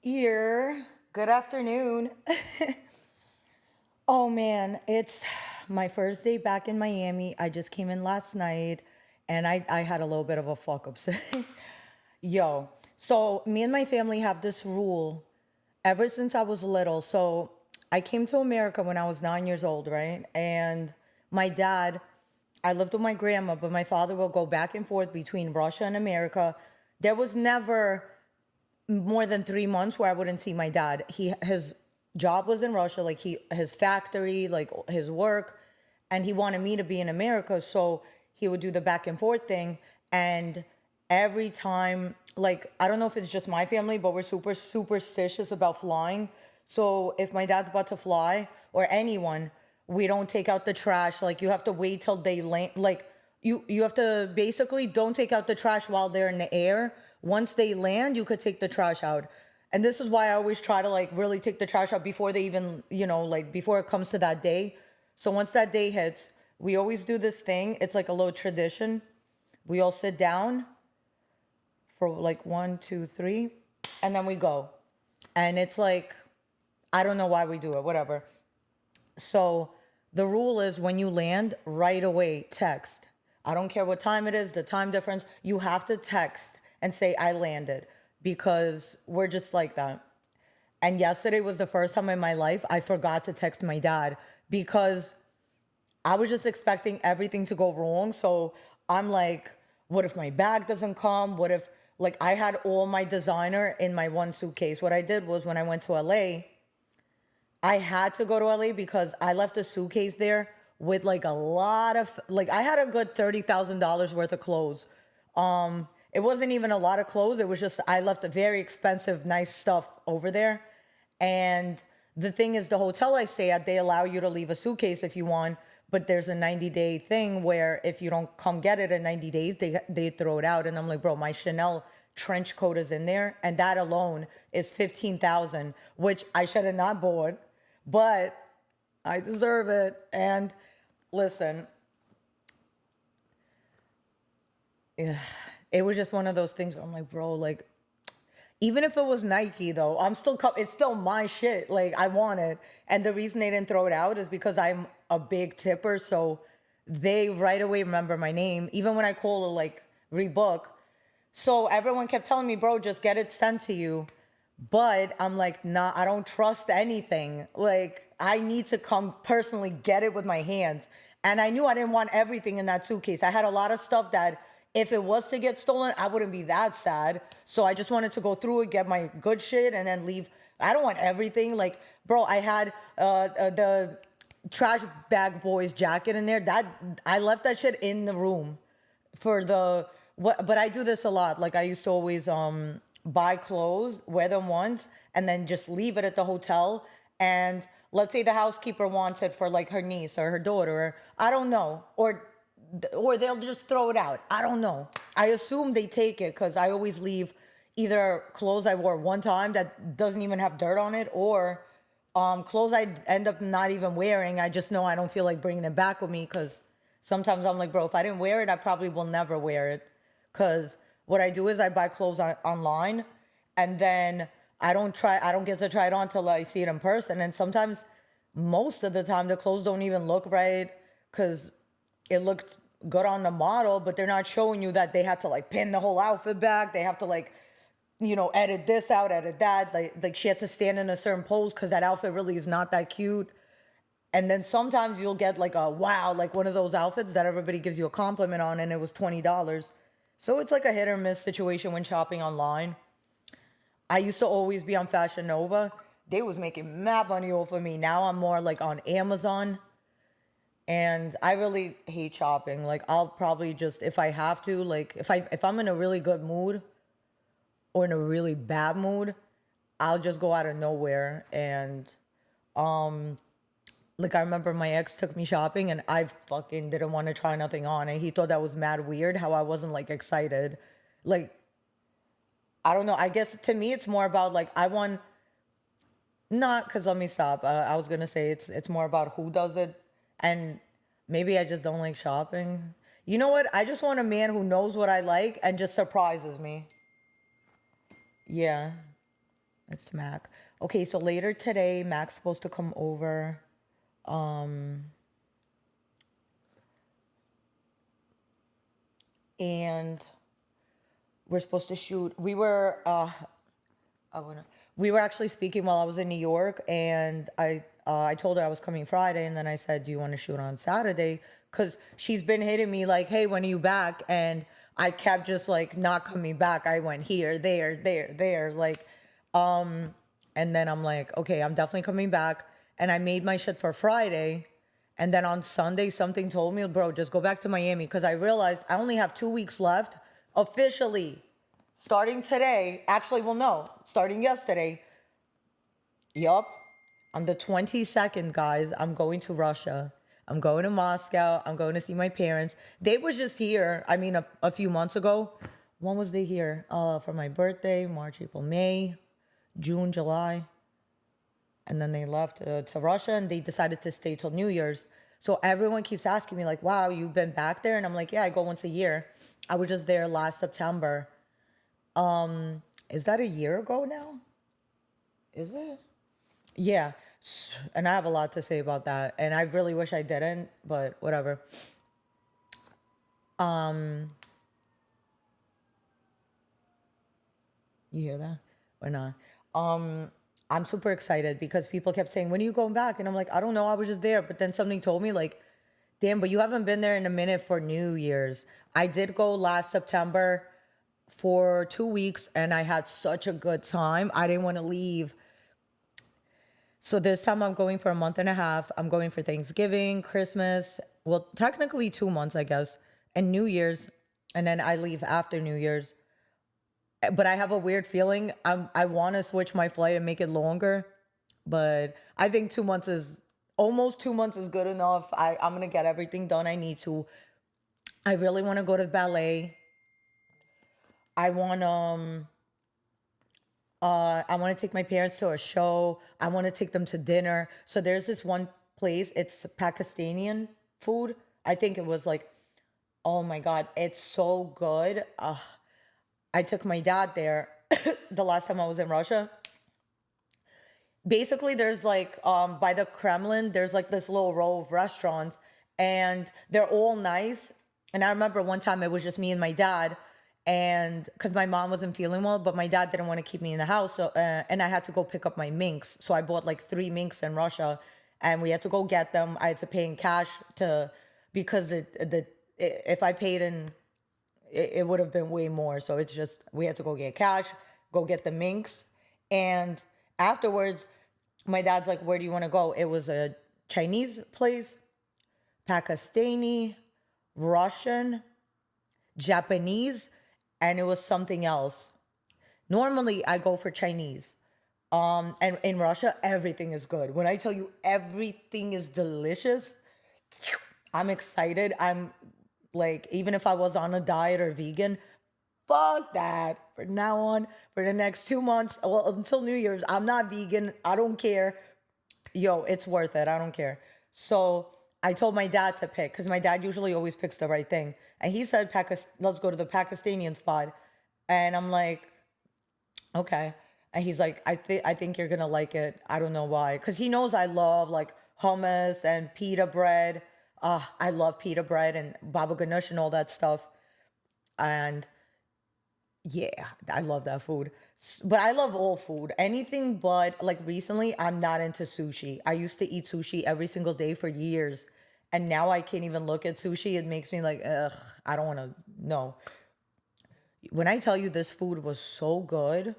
Ear. Good afternoon. Oh man, it's my first day back in Miami. I just came in last night and I had a little bit of a fuck up. Yo, so me and my family have this rule ever since I was little. So I came to America when I was 9 years old, right? And my dad, I lived with my grandma, but my father will go back and forth between Russia and America. There was never more than 3 months where I wouldn't see my dad. His job was in Russia, like his factory, like his work, and he wanted me to be in America, so he would do the back and forth thing. And every time, like I don't know if it's just my family, but we're super superstitious about flying. So if my dad's about to fly or anyone, we don't take out the trash. Like you have to wait till they land. Like you have to basically don't take out the trash while they're in the air. Once they land, you could take the trash out. And this is why I always try to like really take the trash out before they even, like before it comes to that day. So once that day hits, we always do this thing. It's like a little tradition. We all sit down for like one, two, three, and then we go. And it's like, I don't know why we do it, whatever. So the rule is when you land, right away, text. I don't care what time it is, the time difference, you have to text and say, I landed, because we're just like that. And yesterday was the first time in my life I forgot to text my dad because I was just expecting everything to go wrong. So I'm like, what if my bag doesn't come? What if, like, I had all my designer in my one suitcase? What I did was when I went to LA, I had to go to LA because I left a suitcase there with like a lot of, like, I had a good $30,000 worth of clothes. It wasn't even a lot of clothes. It was just, I left a very expensive, nice stuff over there. And the thing is, the hotel I stay at, they allow you to leave a suitcase if you want, but there's a 90-day thing where if you don't come get it in 90 days, they throw it out. And I'm like, bro, my Chanel trench coat is in there, and that alone is 15,000, which I should have not bought, but I deserve it. And listen, it was just one of those things where I'm like, bro, like, even if it was Nike though, it's still my shit. Like I want it. And the reason they didn't throw it out is because I'm a big tipper. So they right away remember my name, even when I call to like rebook. So everyone kept telling me, bro, just get it sent to you. But I'm like, nah, I don't trust anything. Like, I need to come personally get it with my hands. And I knew I didn't want everything in that suitcase. I had a lot of stuff that if it was to get stolen, I wouldn't be that sad. So I just wanted to go through it, get my good shit, and then leave. I don't want everything. Like, bro, I had the trash bag boys jacket in there. That I left that shit in the room for the what, but I do this a lot. Like I used to always buy clothes, wear them once, and then just leave it at the hotel. And let's say the housekeeper wants it for like her niece or her daughter, or I don't know, or they'll just throw it out. I don't know. I assume they take it because I always leave either clothes I wore one time that doesn't even have dirt on it, or clothes I end up not even wearing. I just know I don't feel like bringing it back with me because sometimes I'm like, bro, if I didn't wear it, I probably will never wear it. Because what I do is I buy clothes online, and then I don't get to try it on till I see it in person. And sometimes, most of the time, the clothes don't even look right because it looked good on the model, but they're not showing you that they had to like pin the whole outfit back. They have to like, edit this out, edit that. Like she had to stand in a certain pose because that outfit really is not that cute. And then sometimes you'll get like a wow, like one of those outfits that everybody gives you a compliment on, and it was $20. So it's like a hit or miss situation when shopping online. I used to always be on Fashion Nova. They was making mad money off of me. Now I'm more like on Amazon. And I really hate shopping. Like I'll probably just, if I have to, like if I'm in a really good mood or in a really bad mood, I'll just go out of nowhere. And like I remember my ex took me shopping and I fucking didn't want to try nothing on, and he thought that was mad weird how I wasn't like excited. Like I don't know. I guess to me it's more about like I want, not because, let me stop. I was gonna say it's more about who does it, and maybe I just don't like shopping. You know what? I just want a man who knows what I like and just surprises me. Yeah, It's Mac. Okay, so later today, Mac's supposed to come over. And we're supposed to shoot. I wanna. We were actually speaking while I was in New York, and I told her I was coming Friday, and then I said, "Do you want to shoot on Saturday?" Because she's been hitting me like, "Hey, when are you back?" And I kept just like not coming back. I went here, there, like, and then I'm like, okay, I'm definitely coming back. And I made my shit for Friday. And then on Sunday, something told me, bro, just go back to Miami. Because I realized I only have 2 weeks left officially. Starting today, actually, well, no, starting yesterday. Yup. On the 22nd, guys, I'm going to Russia. I'm going to Moscow. I'm going to see my parents. They was just here, I mean, a few months ago. When was they here? For my birthday, March, April, May, June, July. And then they left to Russia, and they decided to stay till New Year's. So everyone keeps asking me like, wow, you've been back there? And I'm like, yeah, I go once a year. I was just there last September. Is that a year ago now? Is it? Yeah. And I have a lot to say about that. And I really wish I didn't, but whatever. You hear that? Or not? I'm super excited because people kept saying, when are you going back? And I'm like, I don't know. I was just there. But then something told me, like, damn, but you haven't been there in a minute for New Year's. I did go last September for 2 weeks, and I had such a good time. I didn't want to leave. So this time I'm going for a month and a half. I'm going for Thanksgiving, Christmas. Well, technically 2 months, I guess, and New Year's. And then I leave after New Year's. But I have a weird feeling. I want to switch my flight and make it longer. But I think 2 months is almost 2 months is good enough. I'm going to get everything done I need to. I really want to go to ballet. I want I want to take my parents to a show. I want to take them to dinner. So there's this one place. It's Pakistani food. I think it was like, oh my God, it's so good. I took my dad there the last time I was in Russia. Basically, there's like by the Kremlin, there's like this little row of restaurants, and they're all nice. And I remember one time it was just me and my dad, and because my mom wasn't feeling well, but my dad didn't want to keep me in the house, so and I had to go pick up my minks. So I bought like 3 minks in Russia, and we had to go get them. I had to pay in cash to because if I paid in it would have been way more. So it's just, we had to go get cash, go get the minks. And afterwards, my dad's like, where do you want to go? It was a Chinese place, Pakistani, Russian, Japanese, and it was something else. Normally, I go for Chinese. And in Russia, everything is good. When I tell you everything is delicious, I'm excited. I'm like, even if I was on a diet or vegan, fuck that. From now on, for the next 2 months, well, until New Year's, I'm not vegan. I don't care. Yo, it's worth it. I don't care. So I told my dad to pick because my dad usually always picks the right thing. And he said, let's go to the Pakistani spot. And I'm like, okay. And he's like, I think you're gonna like it. I don't know why. Because he knows I love like hummus and pita bread. I love pita bread and baba ganoush and all that stuff. And yeah, I love that food. But I love all food. Anything but, like, recently, I'm not into sushi. I used to eat sushi every single day for years. And now I can't even look at sushi. It makes me like, ugh, I don't want to, no. When I tell you this food was so good,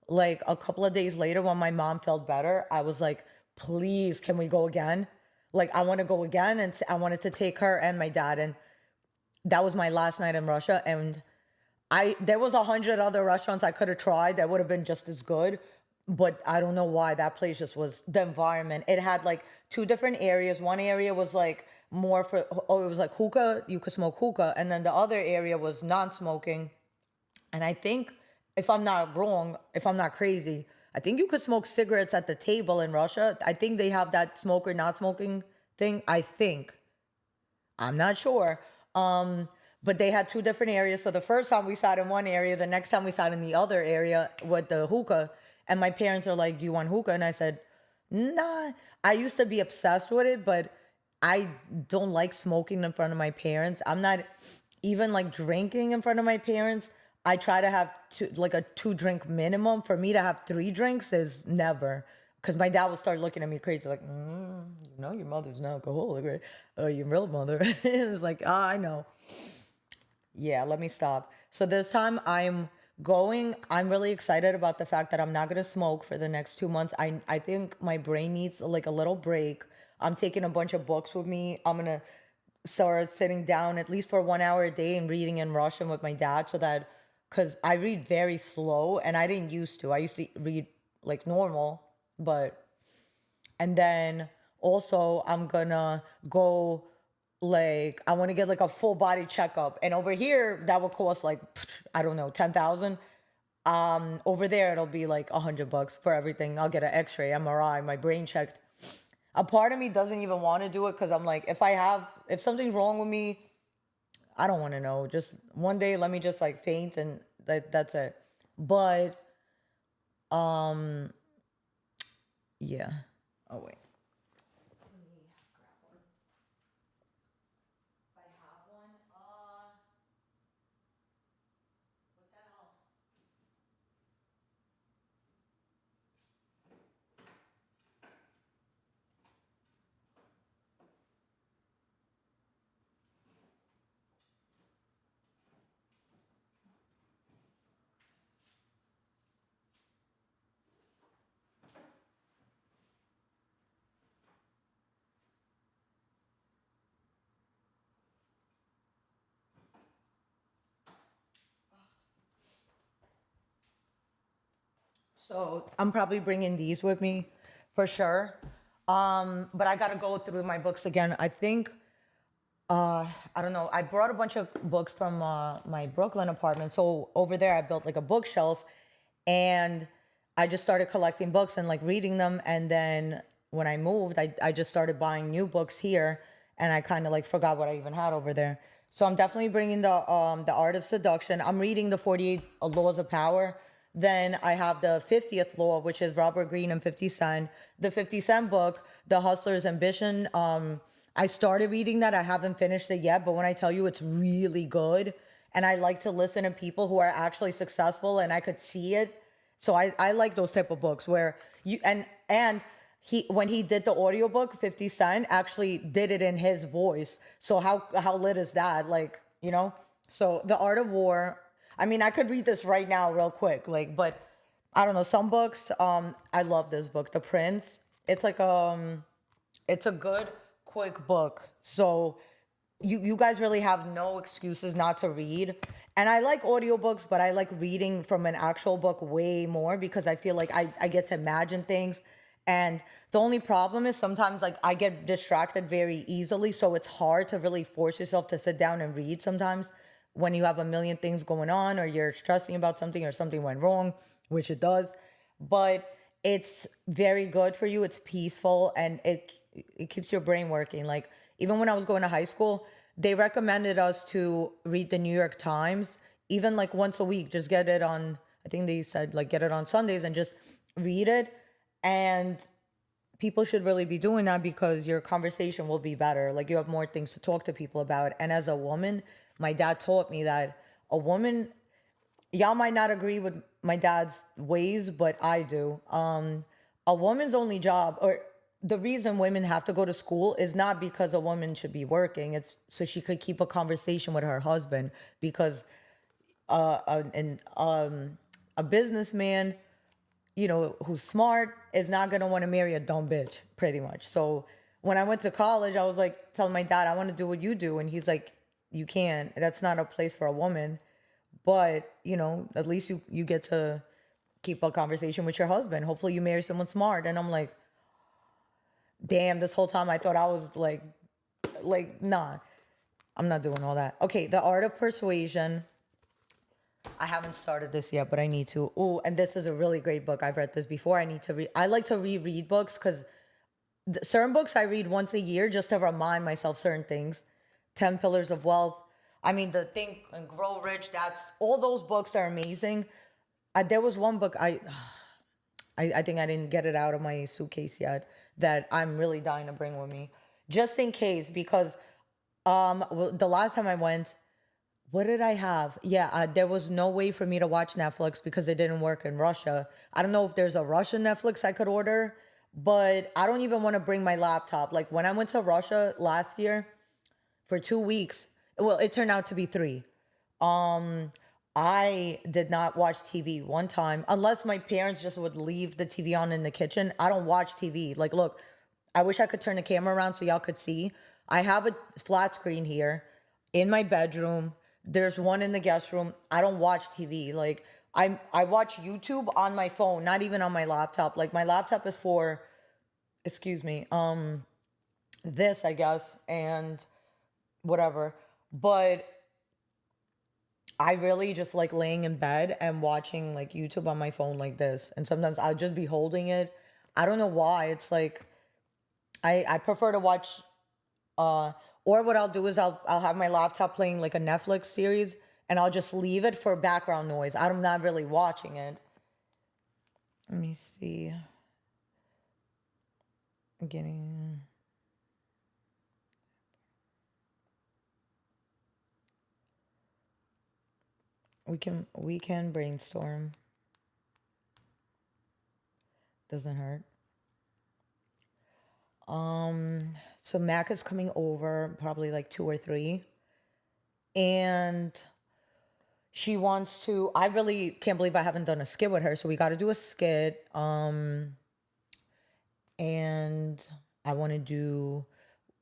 like a couple of days later when my mom felt better, I was like, please, can we go again? Like, I want to go again. And I wanted to take her and my dad. And that was my last night in Russia. And there was 100 other restaurants I could have tried that would have been just as good, but I don't know why that place just was the environment. It had like two different areas. One area was like more for, oh, it was like hookah, you could smoke hookah, and then the other area was non-smoking. And I think, if I'm not wrong, if I'm not crazy, I think you could smoke cigarettes at the table in Russia. I think they have that smoker not smoking thing. I think. I'm not sure. But they had two different areas. So the first time we sat in one area, the next time we sat in the other area with the hookah. And my parents are like, "Do you want hookah?" And I said, "Nah." I used to be obsessed with it, but I don't like smoking in front of my parents. I'm not even like drinking in front of my parents. I try to have like a 2 drink minimum. For me to have 3 drinks is never. Because my dad will start looking at me crazy, like, your mother's an alcoholic, right? Oh, your real mother. It's like, oh, I know. Yeah, let me stop. So this time I'm really excited about the fact that I'm not gonna smoke for the next 2 months. I think my brain needs like a little break. I'm taking a bunch of books with me. I'm gonna start sitting down at least for 1 hour a day and reading in Russian with my dad so that, because I read very slow and I didn't used to. I used to read like normal, but and then also I'm gonna go, like, I want to get like a full body checkup. And over here that would cost like, I don't know, 10,000. Over there it'll be like $100 for everything. I'll get an X-ray, MRI, my brain checked. A part of me doesn't even want to do it because I'm like, if something's wrong with me, I don't want to know. Just one day let me just like faint and that's it. But yeah. Oh wait. So I'm probably bringing these with me for sure. But I gotta go through my books again. I think I don't know. I brought a bunch of books from my Brooklyn apartment. So over there, I built like a bookshelf, and I just started collecting books and like reading them. And then when I moved, I just started buying new books here, and I kind of like forgot what I even had over there. So I'm definitely bringing the Art of Seduction. I'm reading the 48 Laws of Power. Then I have the 50th Law, which is Robert Greene and 50 Cent. The 50 Cent book, The Hustler's Ambition. I started reading that. I haven't finished it yet, but when I tell you it's really good, and I like to listen to people who are actually successful and I could see it. So I like those type of books where you and he when he did the audiobook, 50 Cent actually did it in his voice. So how lit is that? Like, So The Art of War. I mean, I could read this right now real quick, like, but I don't know, some books, I love this book, The Prince. It's like it's a good quick book. So you guys really have no excuses not to read. And I like audiobooks, but I like reading from an actual book way more because I feel like I get to imagine things. And the only problem is sometimes like I get distracted very easily. So it's hard to really force yourself to sit down and read sometimes when you have a million things going on or you're stressing about something or something went wrong, which it does. But it's very good for you. It's peaceful and it keeps your brain working. Like even when I was going to high school, they recommended us to read the New York Times even like once a week. Just get it on, I think they said like get it on Sundays and just read it. And people should really be doing that because your conversation will be better. Like you have more things to talk to people about. And as a woman, my dad taught me that a woman, y'all might not agree with my dad's ways, but I do. A woman's only job, or the reason women have to go to school is not because a woman should be working. It's so she could keep a conversation with her husband. Because a businessman, who's smart is not gonna want to marry a dumb bitch, pretty much. So when I went to college, I was like telling my dad, I want to do what you do, and he's like, you can't. That's not a place for a woman. But at least you get to keep a conversation with your husband. Hopefully you marry someone smart. And I'm like, damn, this whole time I thought I was like, nah, I'm not doing all that. Okay, The Art of Persuasion. I haven't started this yet, but I need to. Oh, and this is a really great book. I've read this before. I need to read. I like to reread books because certain books I read once a year just to remind myself certain things. 10 Pillars of Wealth. I mean, the Think and Grow Rich. That's all those books are amazing. There was one book I think I didn't get it out of my suitcase yet that I'm really dying to bring with me. Just in case, because well, the last time I went, what did I have? Yeah, there was no way for me to watch Netflix because it didn't work in Russia. I don't know if there's a Russian Netflix I could order, but I don't even want to bring my laptop. Like when I went to Russia last year for 2 weeks, well, it turned out to be three. I did not watch TV one time unless my parents just would leave the TV on in the kitchen. I don't watch TV. Like, look, I wish I could turn the camera around so y'all could see. I have a flat screen here in my bedroom. There's one in the guest room. I don't watch TV. Like, I watch YouTube on my phone, not even on my laptop. Like my laptop is for, excuse me, this, I guess, and whatever. But I really just like laying in bed and watching like YouTube on my phone like this. And sometimes I'll just be holding it. I don't know why. It's like I prefer to watch or what I'll do is I'll have my laptop playing like a Netflix series and I'll just leave it for background noise. I'm not really watching it. Let me see. I'm getting we can brainstorm. Doesn't hurt. So Mac is coming over probably like 2 or 3. And she wants to, I really can't believe I haven't done a skit with her. So we gotta do a skit. And I wanna do,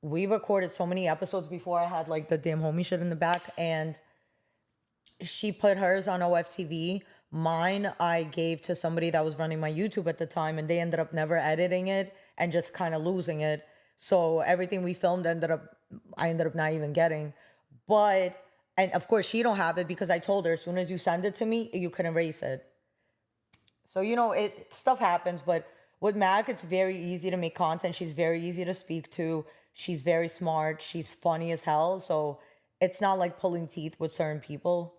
we recorded so many episodes before I had like the damn homie shit in the back, and she put hers on OFTV. Mine I gave to somebody that was running my YouTube at the time, and they ended up never editing it and just kind of losing it. So everything we filmed I ended up not even getting. But and of course she don't have it because I told her as soon as you send it to me, you can erase it. So it stuff happens, but with Mac, it's very easy to make content. She's very easy to speak to. She's very smart. She's funny as hell. So it's not like pulling teeth with certain people.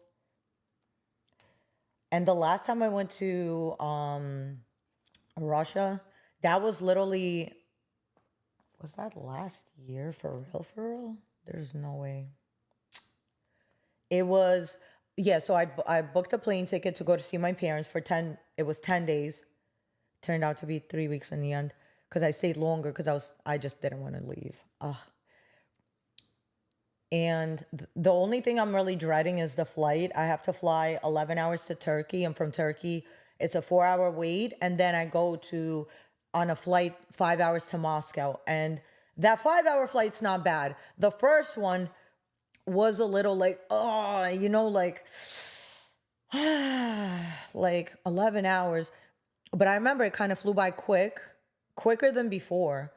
And the last time I went to Russia, that was literally, was that last year for real, for real? There's no way. It was, yeah, so I booked a plane ticket to go to see my parents for 10, it was 10 days. Turned out to be 3 weeks in the end because I stayed longer because I just didn't want to leave. Ugh. And the only thing I'm really dreading is the flight. I have to fly 11 hours to Turkey, and from Turkey, it's a 4-hour wait. And then I go on a flight 5 hours to Moscow. And that 5-hour flight's not bad. The first one was a little like, oh, like 11 hours. But I remember it kind of flew by quicker than before.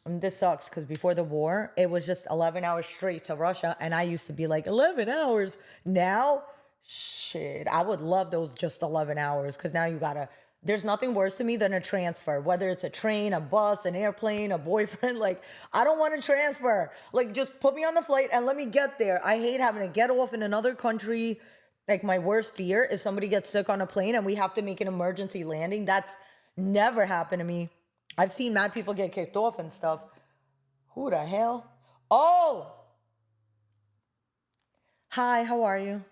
This sucks because before the war, it was just 11 hours straight to Russia. And I used to be like, 11 hours. Now, shit, I would love those just 11 hours because now there's nothing worse to me than a transfer, whether it's a train, a bus, an airplane, a boyfriend. Like, I don't want to transfer. Like, just put me on the flight and let me get there. I hate having to get off in another country. Like, my worst fear is somebody gets sick on a plane and we have to make an emergency landing. That's never happened to me. I've seen mad people get kicked off and stuff. Who the hell? Oh! Hi, how are you?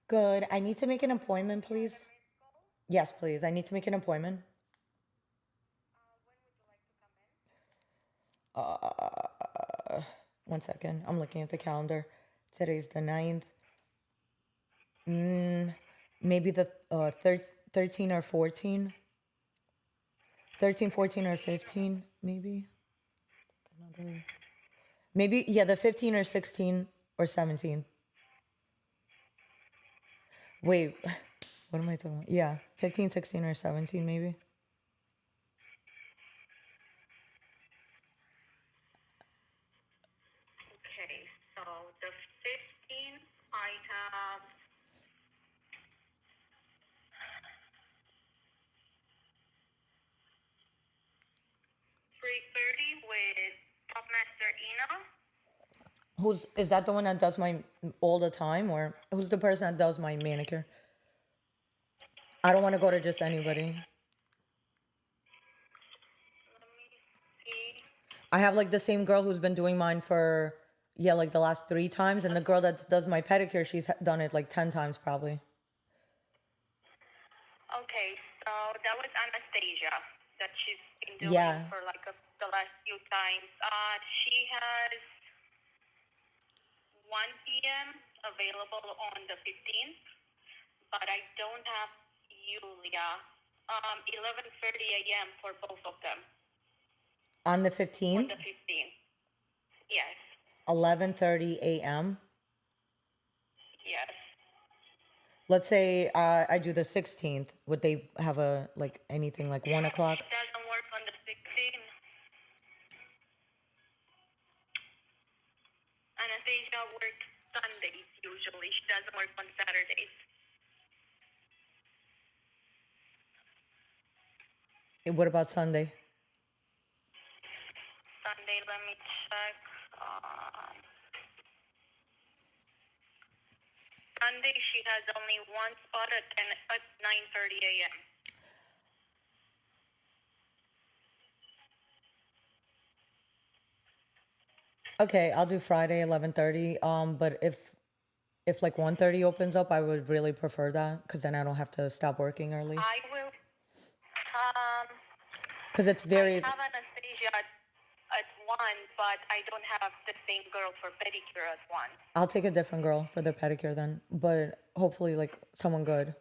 Good. I need to make an appointment, please. Yes, please. I need to make an appointment. One second. I'm looking at the calendar. Today's the 9th. Maybe the 13 or 14. 13, 14, or 15, maybe. Another. Maybe, yeah, the 15 or 16 or 17. Wait, what am I talking about? Yeah, 15, 16, or 17, maybe. Okay, so the 15th, I have 3:30 with Topmaster Ina. Is that the one that does my all the time, or who's the person that does my manicure? I don't want to go to just anybody. Let me see. I have like the same girl who's been doing mine for, yeah, like the last 3 times. And the girl that does my pedicure, she's done it like 10 times probably. Okay, so that was Anastasia that she's been doing Yeah. for like the last few times. She has 1 p.m. available on the 15th, but I don't have Yulia. 11:30 a.m. for both of them On the for 15th, the 15th. Yes, 11:30 a.m. yes. Let's say I do the 16th. Would they have a, like anything like 1 o'clock? She doesn't work on the 16th. Anastasia works Sundays usually. She doesn't work on Saturdays. What about Sunday? Sunday, let me check. Sunday, she has only one spot at 9:30 a.m. Okay, I'll do Friday 11:30. But if like 1:30 opens up, I would really prefer that because then I don't have to stop working early. I will. Because it's I very, have Anastasia at 1, but I don't have the same girl for pedicure at 1. I'll take a different girl for the pedicure then, but hopefully like someone good.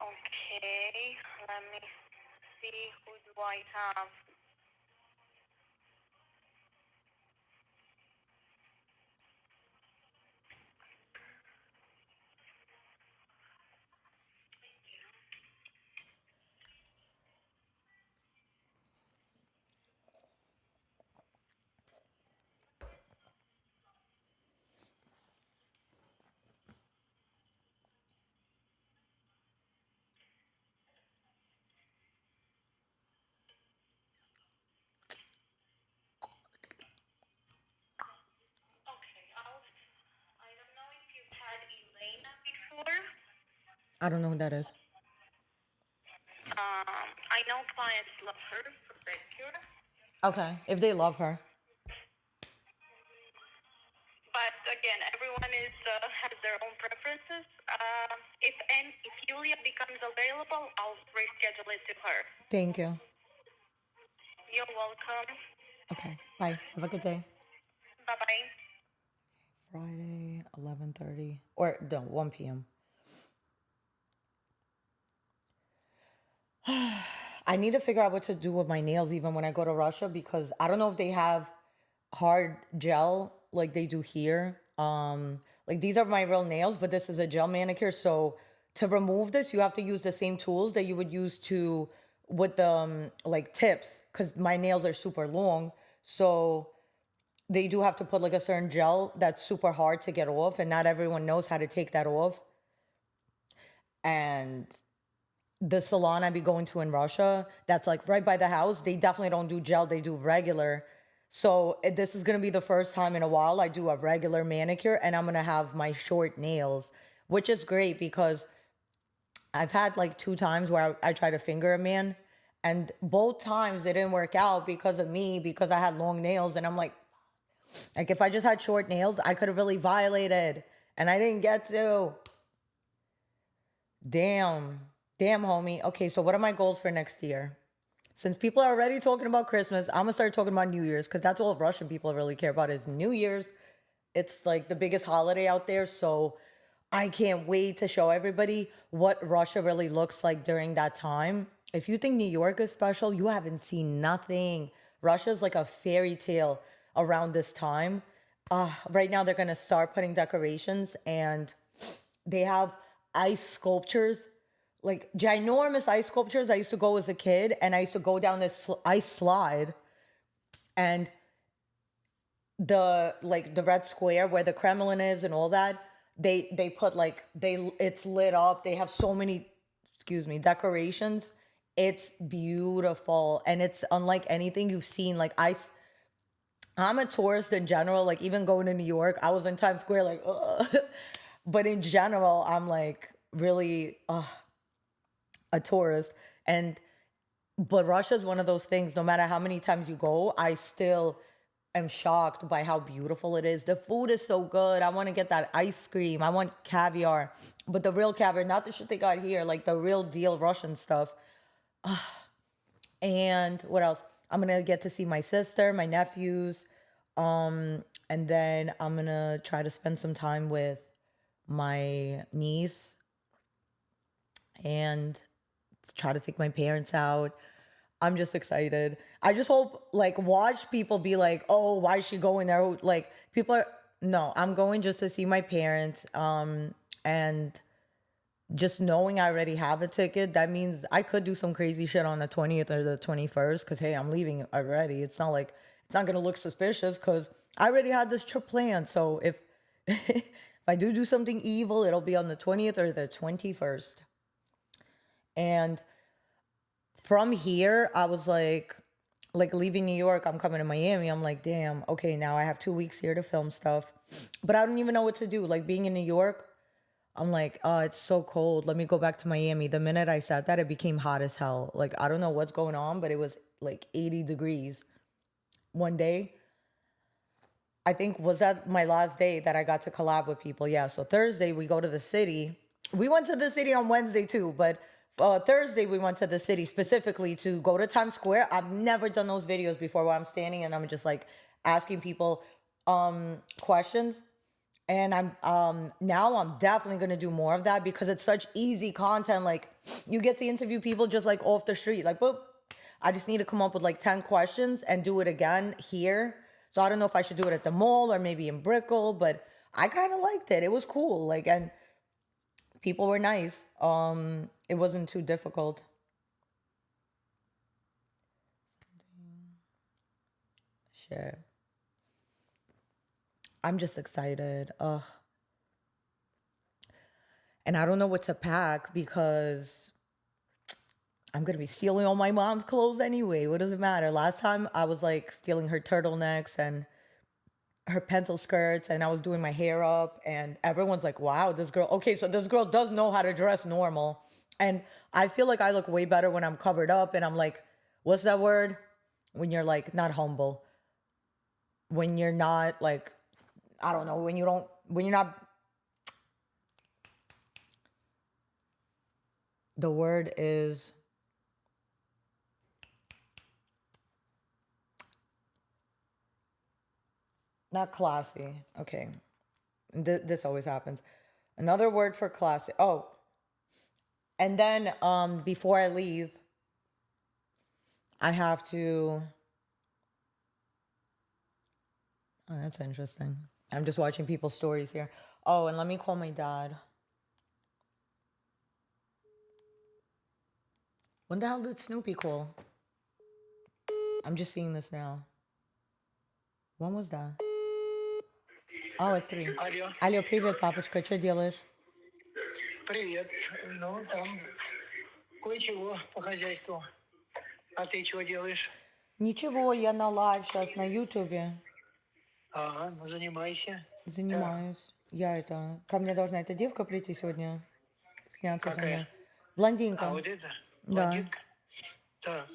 Okay, let me see who do I have. Okay, I don't know if you've had Elena before. I don't know who that is. I know clients love her for pedicure, Okay, if they love her. but again, everyone has their own preferences. If Julia becomes available, I'll reschedule it to her. Thank you. You're welcome. Okay, bye. Have a good day. Bye bye. Friday 11:30 or no 1 p.m. I need to figure out what to do with my nails even when I go to Russia because I don't know if they have hard gel like they do here. Like these are my real nails, but this is a gel manicure. So to remove this, you have to use the same tools that you would use to with the like tips because my nails are super long. So they do have to put like a certain gel that's super hard to get off, and not everyone knows how to take that off. And the salon I be going to in Russia, that's like right by the house, they definitely don't do gel, they do regular. So this is gonna be the first time in a while I do a regular manicure, and I'm gonna have my short nails, which is great because I've had like 2 times where I tried to finger a man, and both times it didn't work out because of me, because I had long nails, and I'm like if I just had short nails, I could have really violated, and I didn't get to. Damn. Damn, homie. Okay, so what are my goals for next year? Since people are already talking about Christmas, I'm gonna start talking about New Year's because that's all Russian people really care about is New Year's. It's like the biggest holiday out there, so I can't wait to show everybody what Russia really looks like during that time. If you think New York is special, you haven't seen nothing. Russia's like a fairy tale around this time. Right now, they're gonna start putting decorations, and they have ice sculptures, like ginormous ice sculptures. I used to go as a kid, and I used to go down this ice slide, and the red square where the Kremlin is and all that. They put like it's lit up. They have so many, excuse me, decorations. It's beautiful, and it's unlike anything you've seen. Like I'm a tourist in general. Like even going to New York, I was in Times Square, like, ugh. But in general, I'm like, really a tourist. But Russia is one of those things, no matter how many times you go, I still am shocked by how beautiful it is. The food is so good. I want to get that ice cream. I want caviar, but the real caviar, not the shit they got here, like the real deal Russian stuff. And what else? I'm gonna get to see my sister, my nephews, and then I'm gonna try to spend some time with my niece and try to take my parents out. I'm just excited. I just hope, like, watch people be like, oh, why is she going there? Like, people are, no, I'm going just to see my parents. And just knowing I already have a ticket, that means I could do some crazy shit on the 20th or the 21st. Cause hey, I'm leaving already. It's not like, it's not gonna look suspicious because I already had this trip planned. So if, if I do something evil, it'll be on the 20th or the 21st. And from here, I was like leaving New York, I'm coming to Miami. I'm like, damn, okay, now I have 2 weeks here to film stuff. But I don't even know what to do. Like being in New York, I'm like, oh, it's so cold. Let me go back to Miami. The minute I said that, it became hot as hell. Like, I don't know what's going on, but it was like 80 degrees one day. I think was that my last day that I got to collab with people. Yeah, so Thursday we go to the city. We went to the city on Wednesday too, but Thursday we went to the city specifically to go to Times Square. I've never done those videos before where I'm standing and I'm just like asking people questions. And now I'm definitely gonna do more of that because it's such easy content. Like you get to interview people just like off the street, like boop. I just need to come up with like 10 questions and do it again here. So I don't know if I should do it at the mall or maybe in Brickell, but I kind of liked it. It was cool. Like, and people were nice. It wasn't too difficult. Shit. I'm just excited. Ugh. And I don't know what to pack because I'm going to be stealing all my mom's clothes anyway. What does it matter? Last time I was like stealing her turtlenecks and her pencil skirts and I was doing my hair up and everyone's like, wow, this girl. Okay, so this girl does know how to dress normal. And I feel like I look way better when I'm covered up and I'm like, what's that word? When you're like not humble. When you're not like, I don't know, when you're not, the word is, not classy. Okay. This always happens. Another word for classy. Oh. And then before I leave, I have to. Oh, that's interesting. I'm just watching people's stories here. Oh, and let me call my dad. When the hell did Snoopy call? I'm just seeing this now. When was that? Oh, at 3. Алло, Алло, привет, папочка, что делаешь? привет. Ну, там кое-чего по хозяйству. А ты чего делаешь? Ничего, я на лайв сейчас на Ютубе. Ага, ну занимайся. Занимаюсь. Ко мне должна эта девка прийти сегодня, сняться со Какая? мной. Блондинка. А, вот это? Да. Блондинка? Да.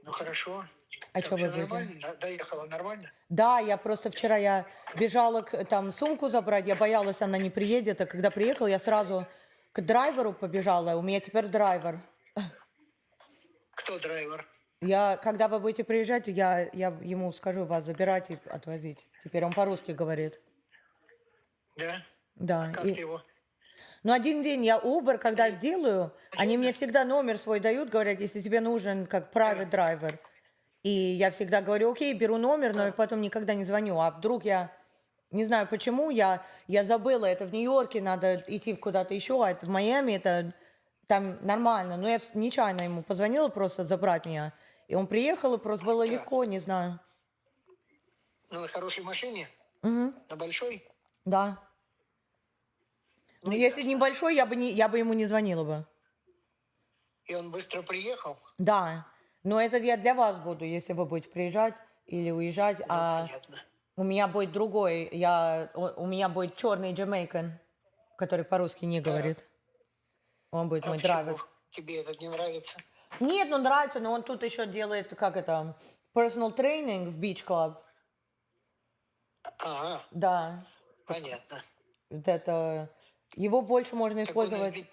Ну, хорошо. А Как, что вы всё будете? нормально? Доехала нормально? Да, я просто вчера я бежала там сумку забрать, я боялась, она не приедет, а когда приехала, я сразу к драйверу побежала, у меня теперь драйвер. Кто драйвер? Когда вы будете приезжать, я ему скажу вас забирать и отвозить. Теперь он по-русски говорит. Да? Да. Как его? Ну, один день я Uber, когда делаю, они мне всегда номер свой дают, говорят, если тебе нужен как private driver. И я всегда говорю, окей, беру номер, но потом никогда не звоню. А вдруг я, не знаю почему, я забыла, это в Нью-Йорке, надо идти куда-то еще, а это в Майами, это там нормально. Но я нечаянно ему позвонила просто забрать меня. И он приехал, и просто было легко, не знаю. Ну, на хорошей машине? Угу. На большой? Да. Ну, Но если ясно. небольшой, я бы ему не звонила бы. И он быстро приехал? Да. Но это я для вас буду, если вы будете приезжать или уезжать. Ну, А понятно. у меня будет другой. У меня будет черный Jamaican, который по-русски не говорит. Он будет А мой почему драйвер. тебе этот не нравится? Нет, ну нравится, но он тут еще делает, как это, personal training в Beach Club. Ага, Да, понятно. вот это, его больше можно Так он использовать.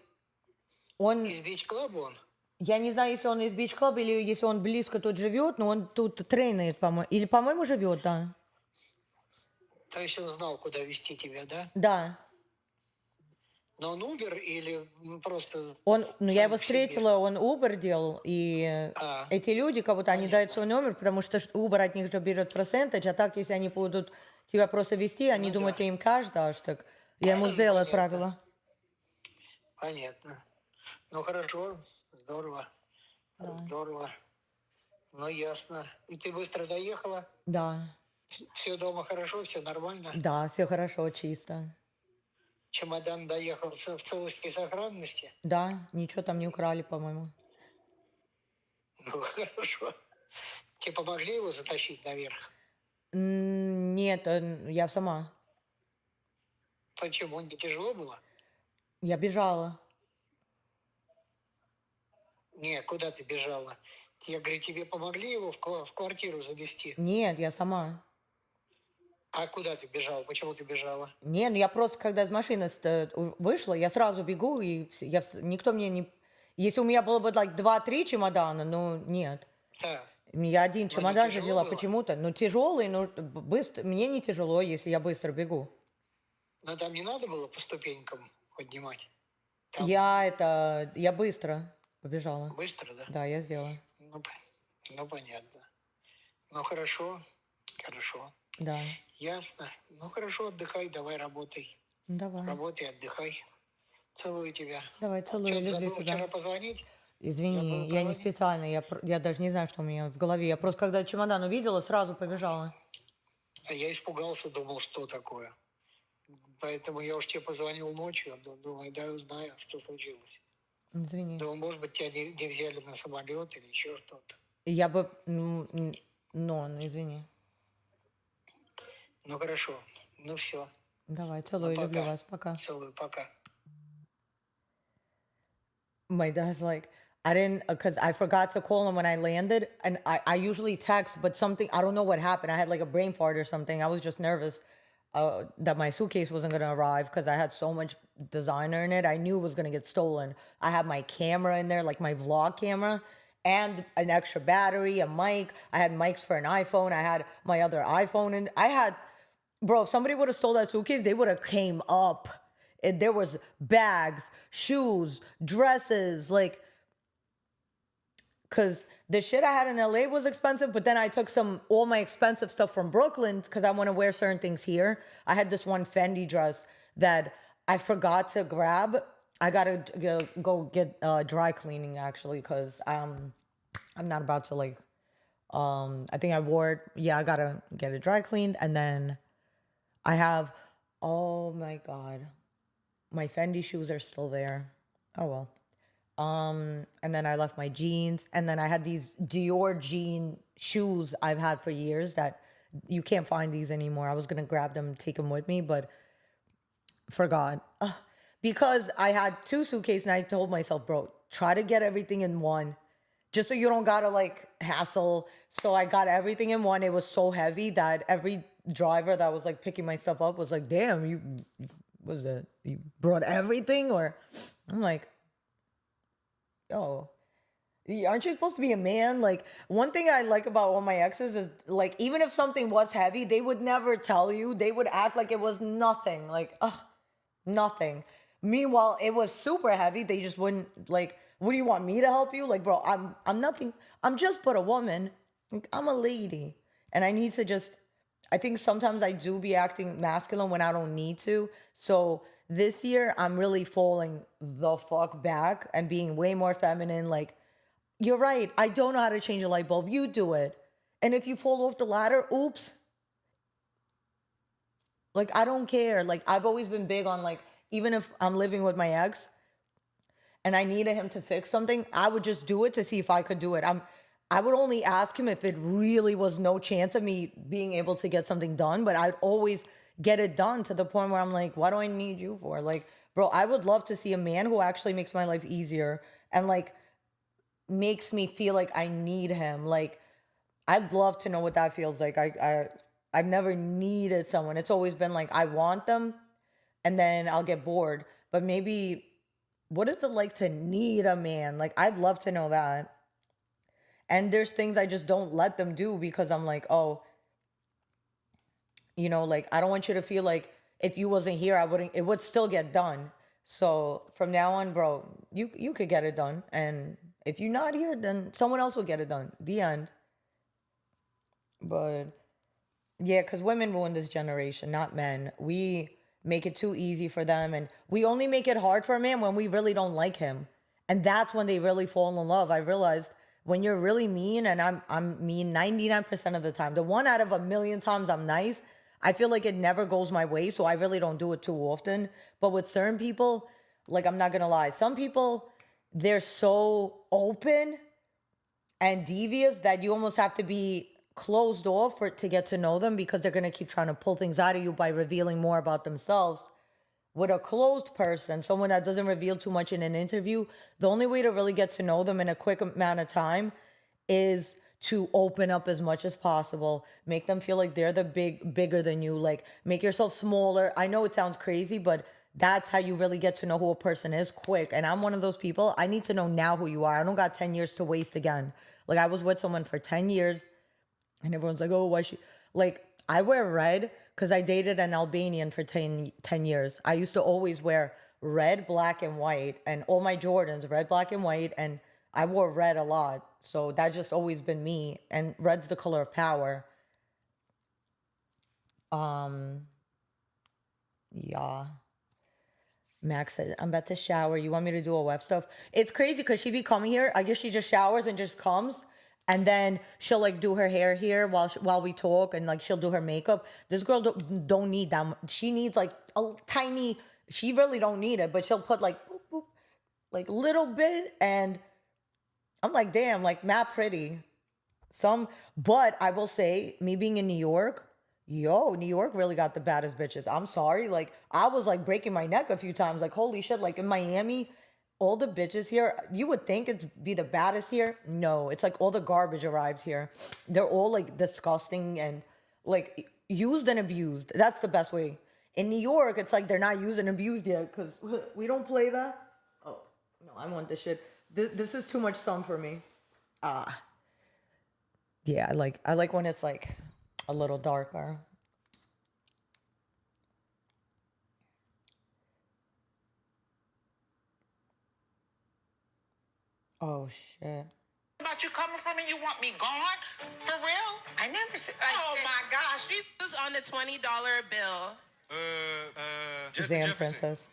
Он, из бич-клаба он? я не знаю, если он из Beach Club или если он близко тут живет, но он тут тренает, по-моему. Или, по-моему, живет, да. То есть он знал, куда вести тебя, да? Да. Но он Uber или просто Он, ну, я сам его по себе? встретила, он Uber делал, и А, эти люди, как будто они дают свой номер, потому что Uber от них же берет процентаж, а так, если они будут тебя просто вести, они Ну думают, да. ты им кажешь, дашь, так. Я ему Зел Понятно. отправила. понятно. Ну хорошо, здорово, Да. здорово. Ну ясно. И ты быстро доехала? Да, Все дома хорошо, все нормально? да, все хорошо, чисто. Чемодан доехал в целости и сохранности? Да, ничего там не украли, по-моему. Ну хорошо. Тебе помогли его затащить наверх? Нет, я сама. Почему? Не тяжело было? Я бежала. Не, куда ты бежала? Я говорю, тебе помогли его в квартиру завести? Нет, я сама. А куда ты бежала? Почему ты бежала? Не, ну я просто, когда из машины вышла, я сразу бегу, и никто мне не... Если у меня было бы like, 2-3 чемодана, ну нет. Да. Я один не чемодан же тяжело взяла было? почему-то. Ну тяжелый, но быстро. Мне не тяжело, если я быстро бегу. Но там не надо было по ступенькам поднимать? Там Я быстро побежала. быстро, да? Да, я сделала. Ну, понятно. Ну, хорошо, хорошо. Да. Ясно. Ну, хорошо, отдыхай, давай работай. Ну, давай. Работай, отдыхай. Целую тебя. Давай, целую, Что, ты люблю забыла тебя. вчера позвонить? Извини, Забыла я не позвонить? специально, я даже не знаю, что у меня в голове. Я просто, когда чемодан увидела, сразу побежала. А я испугался, думал, что такое. Поэтому я уж тебе позвонил ночью, думаю, да, узнаю, что случилось. Извини. Думаю, может быть, тебя не взяли на самолет или еще что-то. Я бы... извини. Ну, хорошо. Ну, все. Давай, целую, люблю пока. вас, пока. Целую, пока. My dad's like, I didn't, because I forgot to call him when I landed. And I usually text, but something, I don't know what happened. I had like a brain fart or something. I was just nervous that my suitcase wasn't going to arrive because I had so much designer in it. I knew it was going to get stolen. I had my camera in there, like my vlog camera, and an extra battery, a mic. I had mics for an iPhone. I had my other iPhone. And bro, if somebody would have stole that suitcase, they would have came up. There was bags, shoes, dresses, like, because the shit I had in LA was expensive, but then I took all my expensive stuff from Brooklyn because I want to wear certain things here. I had this one Fendi dress that I forgot to grab. I gotta go get dry cleaning actually because I'm not about to like. I think I wore it. Yeah, I gotta get it dry cleaned, and then I have. Oh my god. My Fendi shoes are still there. Oh well. And then I left my jeans, and then I had these Dior jean shoes I've had for years that you can't find these anymore. I was gonna grab them, take them with me, but forgot. Because I had 2 suitcases, and I told myself, bro, try to get everything in one, just so you don't gotta like hassle. So I got everything in one. It was so heavy that every driver that was like picking my stuff up was like, damn, you brought everything? Or I'm like, yo, aren't you supposed to be a man? Like, one thing I like about all my exes is like, even if something was heavy, they would never tell you. They would act like it was nothing. Like, nothing. Meanwhile, it was super heavy. They just wouldn't like, what do you want me to help you? Like, bro, I'm nothing. I'm just but a woman. Like, I'm a lady. And I need to just, I think sometimes I do be acting masculine when I don't need to. So this year, I'm really falling the fuck back and being way more feminine. Like, you're right. I don't know how to change a light bulb. You do it. And if you fall off the ladder, oops. Like, I don't care. Like, I've always been big on, like, even if I'm living with my ex and I needed him to fix something, I would just do it to see if I could do it. I would only ask him if it really was no chance of me being able to get something done, but I'd always get it done to the point where I'm like, what do I need you for? Like, bro, I would love to see a man who actually makes my life easier and like makes me feel like I need him. Like I'd love to know what that feels like. I've never needed someone. It's always been like I want them and then I'll get bored. But maybe what is it like to need a man? Like I'd love to know that. And there's things I just don't let them do because I'm like, oh, like I don't want you to feel like if you wasn't here, it would still get done. So from now on, bro, you could get it done. And if you're not here, then someone else will get it done. The end. But yeah, because women ruin this generation, not men. We make it too easy for them. And we only make it hard for a man when we really don't like him. And that's when they really fall in love. I realized when you're really mean, and I'm mean 99% of the time. The one out of a million times I'm nice, I feel like it never goes my way, so I really don't do it too often. But with certain people, like I'm not gonna lie, some people, they're so open and devious that you almost have to be closed off to get to know them because they're gonna keep trying to pull things out of you by revealing more about themselves. With a closed person, someone that doesn't reveal too much in an interview, the only way to really get to know them in a quick amount of time is to open up as much as possible, make them feel like they're the bigger than you, like make yourself smaller. I know it sounds crazy, but that's how you really get to know who a person is quick. And I'm one of those people, I need to know now who you are. I don't got 10 years to waste again. Like I was with someone for 10 years and everyone's like, oh, why she, like I wear red because I dated an Albanian for 10 years. I used to always wear red, black, and white, and all my Jordans, red, black, and white, and I wore red a lot. So that's just always been me. And red's the color of power. Yeah. Max said, I'm about to shower. You want me to do a web stuff? It's crazy because she be coming here. I guess she just showers and just comes. And then she'll like do her hair here while we talk, and like she'll do her makeup. This girl don't need that. She needs like a tiny. She really don't need it, but she'll put like boop, boop, like little bit, and I'm like, damn, like mad pretty. But I will say, me being in New York, New York really got the baddest bitches. I'm sorry, like I was like breaking my neck a few times. Like holy shit, like in Miami. All the bitches here, you would think it'd be the baddest here. No, it's like all the garbage arrived here. They're all like disgusting and like used and abused. That's the best way. In New York, it's like they're not used and abused yet because we don't play that. Oh, no, I want this shit. This is too much sun for me. Yeah, I like when it's like a little darker. Oh shit. About you coming from and you want me gone? For real? I never said. Oh my gosh, she was on the $20 bill. Zam Princess.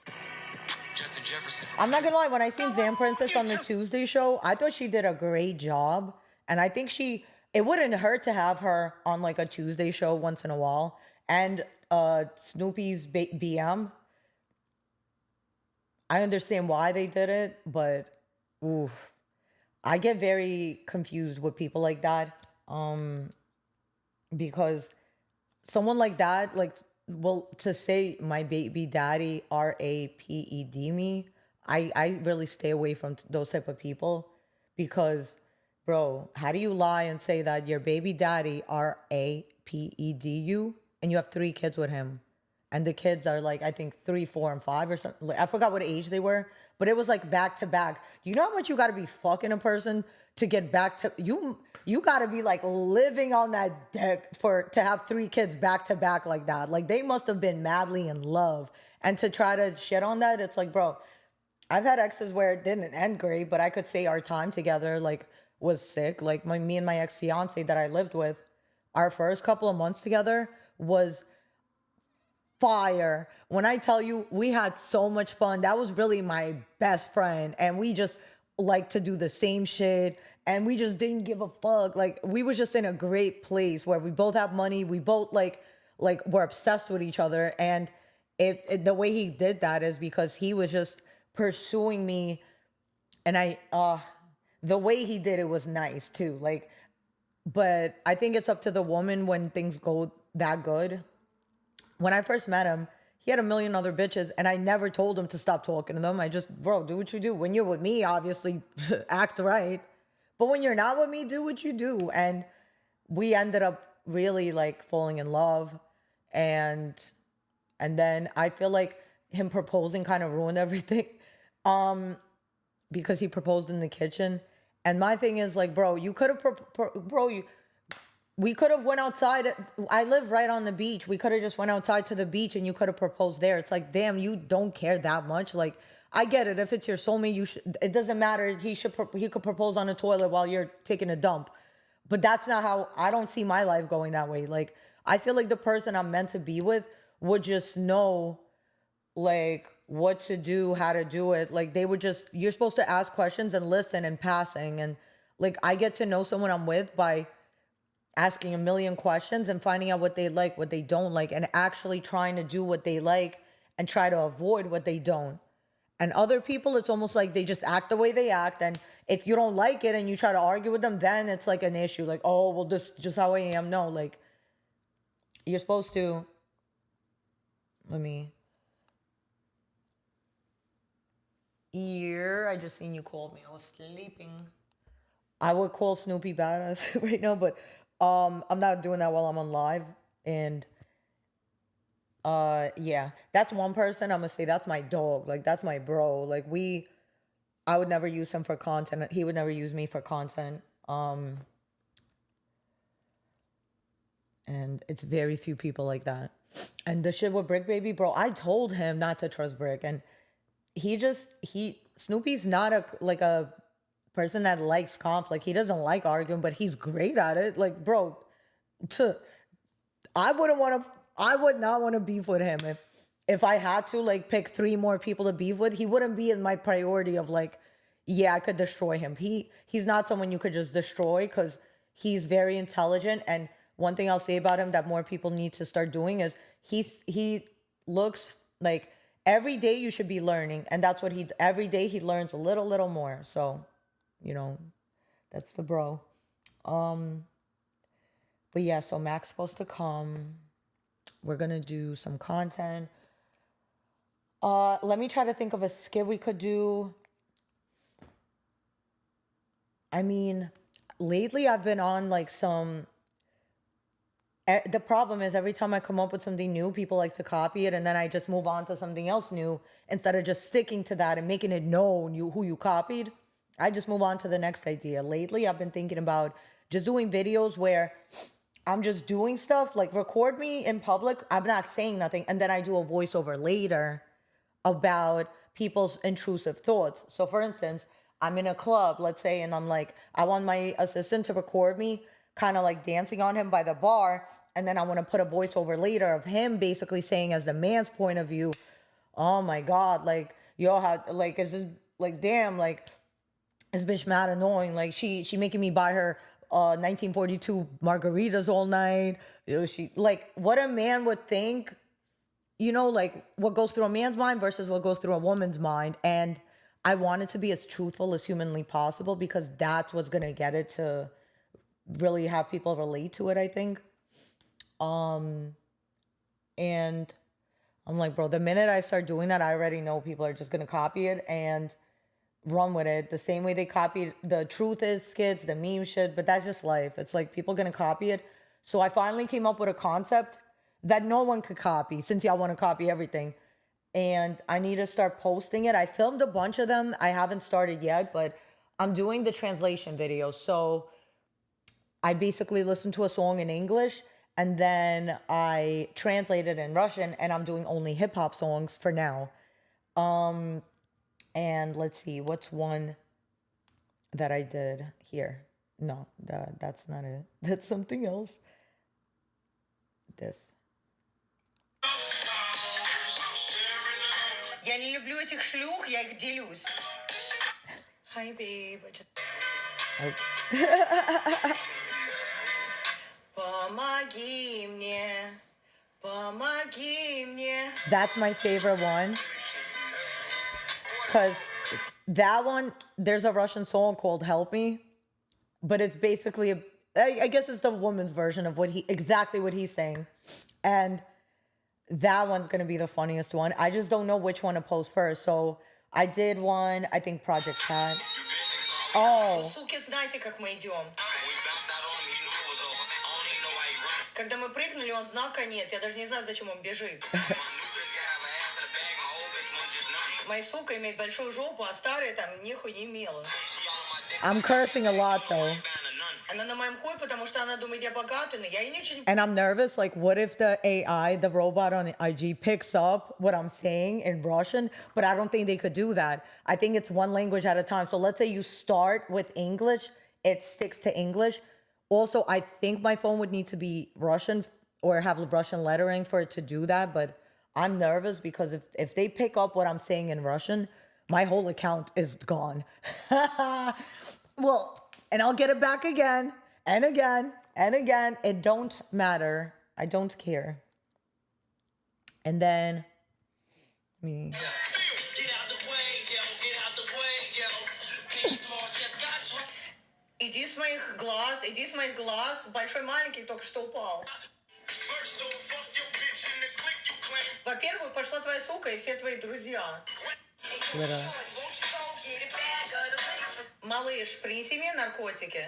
Justin Jefferson. I'm not gonna lie, when I seen Zam Princess on the Tuesday show, I thought she did a great job. And I think it wouldn't hurt to have her on like a Tuesday show once in a while. And Snoopy's BM. I understand why they did it, but oof. I get very confused with people like that. Because someone like that, like, well, to say my baby daddy raped me, I really stay away from those type of people because, bro, how do you lie and say that your baby daddy raped you and you have 3 kids with him? And the kids are like, I think 3, 4, and 5 or something. Like, I forgot what age they were, but it was like back to back. You know how much you got to be fucking a person to get back to you? You got to be like living on that deck to have 3 kids back to back like that. Like they must have been madly in love. And to try to shit on that, it's like, bro, I've had exes where it didn't end great, but I could say our time together like was sick. Like me and my ex-fiance that I lived with, our first couple of months together was fire. When I tell you we had so much fun, that was really my best friend, and we just like to do the same shit, and we just didn't give a fuck. Like we was just in a great place where we both have money, we both like we're obsessed with each other. And the way he did that is because he was just pursuing me, and the way he did it was nice too. Like, but I think it's up to the woman when things go that good. When I first met him, He had a million other bitches, and I never told him to stop talking to them. I just, bro, do what you do. When you're with me, obviously, act right. But when you're not with me, do what you do. And we ended up really like falling in love. And then I feel like him proposing kind of ruined everything. Because he proposed in the kitchen. And my thing is like, bro, you could have, we could have went outside. I live right on the beach. We could have just went outside to the beach and you could have proposed there. It's like, damn, you don't care that much. Like, I get it. If it's your soulmate, you should, it doesn't matter. He could propose on a toilet while you're taking a dump. But that's not how, I don't see my life going that way. Like, I feel like the person I'm meant to be with would just know, like, what to do, how to do it. Like, they would just, you're supposed to ask questions and listen in passing. And like, I get to know someone I'm with by asking a million questions and finding out what they like, what they don't like, and actually trying to do what they like and try to avoid what they don't. And other people, it's almost like they just act the way they act. And if you don't like it and you try to argue with them, then it's like an issue. Like, oh, well, this is just how I am. No, like, you're supposed to, I just seen you called me. I was sleeping. I would call Snoopy badass right now, but I'm not doing that while I'm on live. And yeah, that's one person I'm gonna say that's my dog. Like, that's my bro. Like, I would never use him for content. He would never use me for content. And it's very few people like that. And the shit with Brick Baby, bro, I told him not to trust Brick, and Snoopy's not a person that likes conflict. He doesn't like arguing, but he's great at it. Like, bro, I would not want to beef with him. If I had to like pick 3 more people to beef with, he wouldn't be in my priority of like, yeah, I could destroy him. He's not someone you could just destroy, because he's very intelligent. And one thing I'll say about him that more people need to start doing is he looks like every day you should be learning. And that's what every day he learns a little more. So, you know, that's the bro. But yeah, so Mac's supposed to come. We're going to do some content. Let me try to think of a skit we could do. I mean, lately I've been on like some... The problem is every time I come up with something new, people like to copy it, and then I just move on to something else new instead of just sticking to that and making it known who you copied. I just move on to the next idea. Lately, I've been thinking about just doing videos where I'm just doing stuff, like record me in public. I'm not saying nothing, and then I do a voiceover later about people's intrusive thoughts. So for instance, I'm in a club, let's say, and I'm like, I want my assistant to record me kind of like dancing on him by the bar, and then I want to put a voiceover later of him basically saying, as the man's point of view, oh my God, like, yo, how, like, is this, like, damn, like, this bitch mad annoying, like, she making me buy her 1942 margaritas all night, you know, she, like, what a man would think, you know, like, what goes through a man's mind versus what goes through a woman's mind. And I want it to be as truthful as humanly possible, because that's what's gonna get it to really have people relate to it, I think. And I'm like, bro, the minute I start doing that, I already know people are just gonna copy it and run with it the same way they copied the Truth Is skits, the meme shit. But that's just life. It's like people gonna copy it. So I finally came up with a concept that no one could copy, since y'all want to copy everything. And I need to start posting it. I filmed a bunch of them. I haven't started yet, but I'm doing the translation videos. So I basically listen to a song in English, and then I translate it in Russian, and I'm doing only hip hop songs for now. And let's see, what's one that I did here? No, that's not it. That's something else. This. Я не люблю этих шлюх, я их делюсь. Hi, babe. Помоги мне, помоги мне. That's my favorite one. Because that one, there's a Russian song called Help Me. But it's basically, I guess it's the woman's version of exactly what he's saying. And That one's gonna be the funniest one. I just don't know which one to post first. So I did one, I think Project Cat. Oh, Суки, знаете, как мы идем. Когда мы прыгнули, он знал конец. Я даже не знаю, зачем он бежит. Моя сука имеет большую жопу, а старая там нихуя не имела. I'm cursing a lot though. Она на моем хуй, потому что она думает, я богатый, но я ей ничего не... And I'm nervous, like, what if the AI, the robot on IG, picks up what I'm saying in Russian? But I don't think they could do that. I think it's one language at a time. So let's say you start with English, it sticks to English. Also, I think my phone would need to be Russian or have Russian lettering for it to do that. But I'm nervous because if they pick up what I'm saying in Russian, my whole account is gone. Well, and I'll get it back again and again and again. It don't matter. I don't care. And then me. Иди с моих глаз. Большой маленький только что упал. Во-первых, пошла твоя сука и все твои друзья. Literally. Малыш, принеси мне наркотики.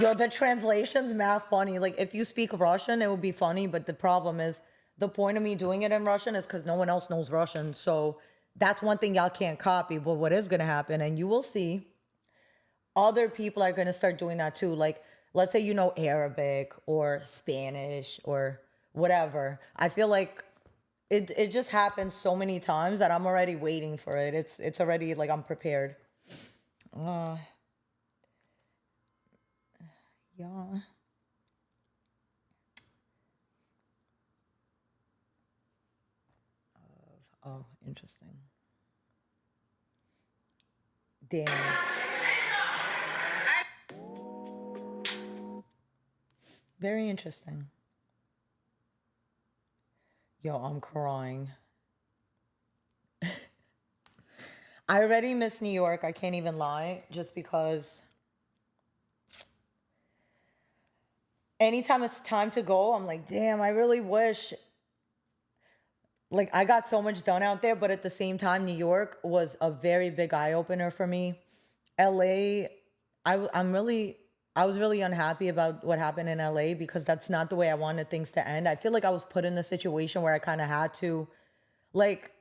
Yo, the translation's mad funny. Like, if you speak Russian, it would be funny. But the problem is, the point of me doing it in Russian is because no one else knows Russian. So that's one thing y'all can't copy. But what is going to happen, and you will see, other people are going to start doing that too. Like, let's say you know Arabic or Spanish or whatever. I feel like it just happens so many times that I'm already waiting for it. It's already like I'm prepared. Yeah. Oh, interesting. Damn. Very interesting. Yo, I'm crying. I already miss New York. I can't even lie. Just because anytime it's time to go, I'm like, damn, I really wish. Like, I got so much done out there, but at the same time, New York was a very big eye opener for me. LA, I was really unhappy about what happened in LA because that's not the way I wanted things to end. I feel like I was put in a situation where I kind of had to, like,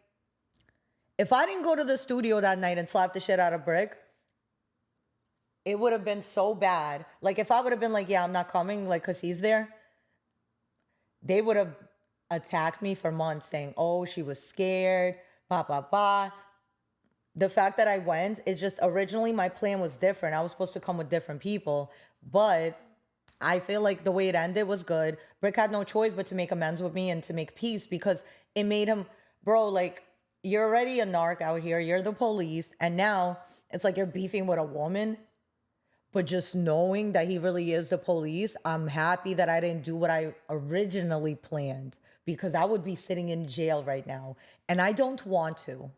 if I didn't go to the studio that night and slap the shit out of Brick, it would have been so bad. Like, if I would have been like, yeah, I'm not coming, like, because he's there, they would have attacked me for months saying, oh, she was scared, blah, blah, blah. The fact that I went, it's just originally my plan was different. I was supposed to come with different people, but I feel like the way it ended was good. Brick had no choice but to make amends with me and to make peace because it made him, bro, like, you're already a narc out here. You're the police. And now it's like you're beefing with a woman. But just knowing that he really is the police, I'm happy that I didn't do what I originally planned because I would be sitting in jail right now. And I don't want to.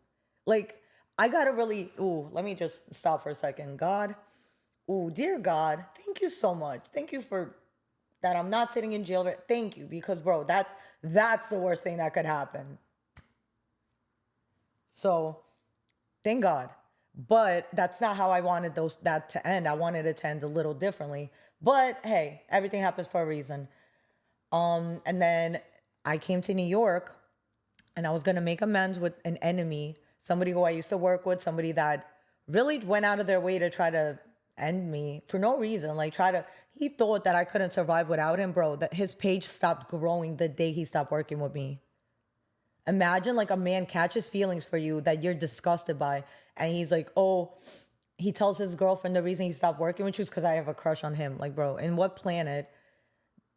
Like, I gotta really, let me just stop for a second. God, dear God, thank you so much. Thank you for that I'm not sitting in jail. Thank you, because bro, that's the worst thing that could happen. So, thank God. But that's not how I wanted that to end. I wanted it to end a little differently. But hey, everything happens for a reason. And then I came to New York and I was gonna make amends with an enemy, somebody who I used to work with, somebody that really went out of their way to try to end me for no reason. Like he thought that I couldn't survive without him, bro. That his page stopped growing the day he stopped working with me. Imagine like a man catches feelings for you that you're disgusted by. And he's like, oh, he tells his girlfriend the reason he stopped working with you is because I have a crush on him. Like, bro, in what planet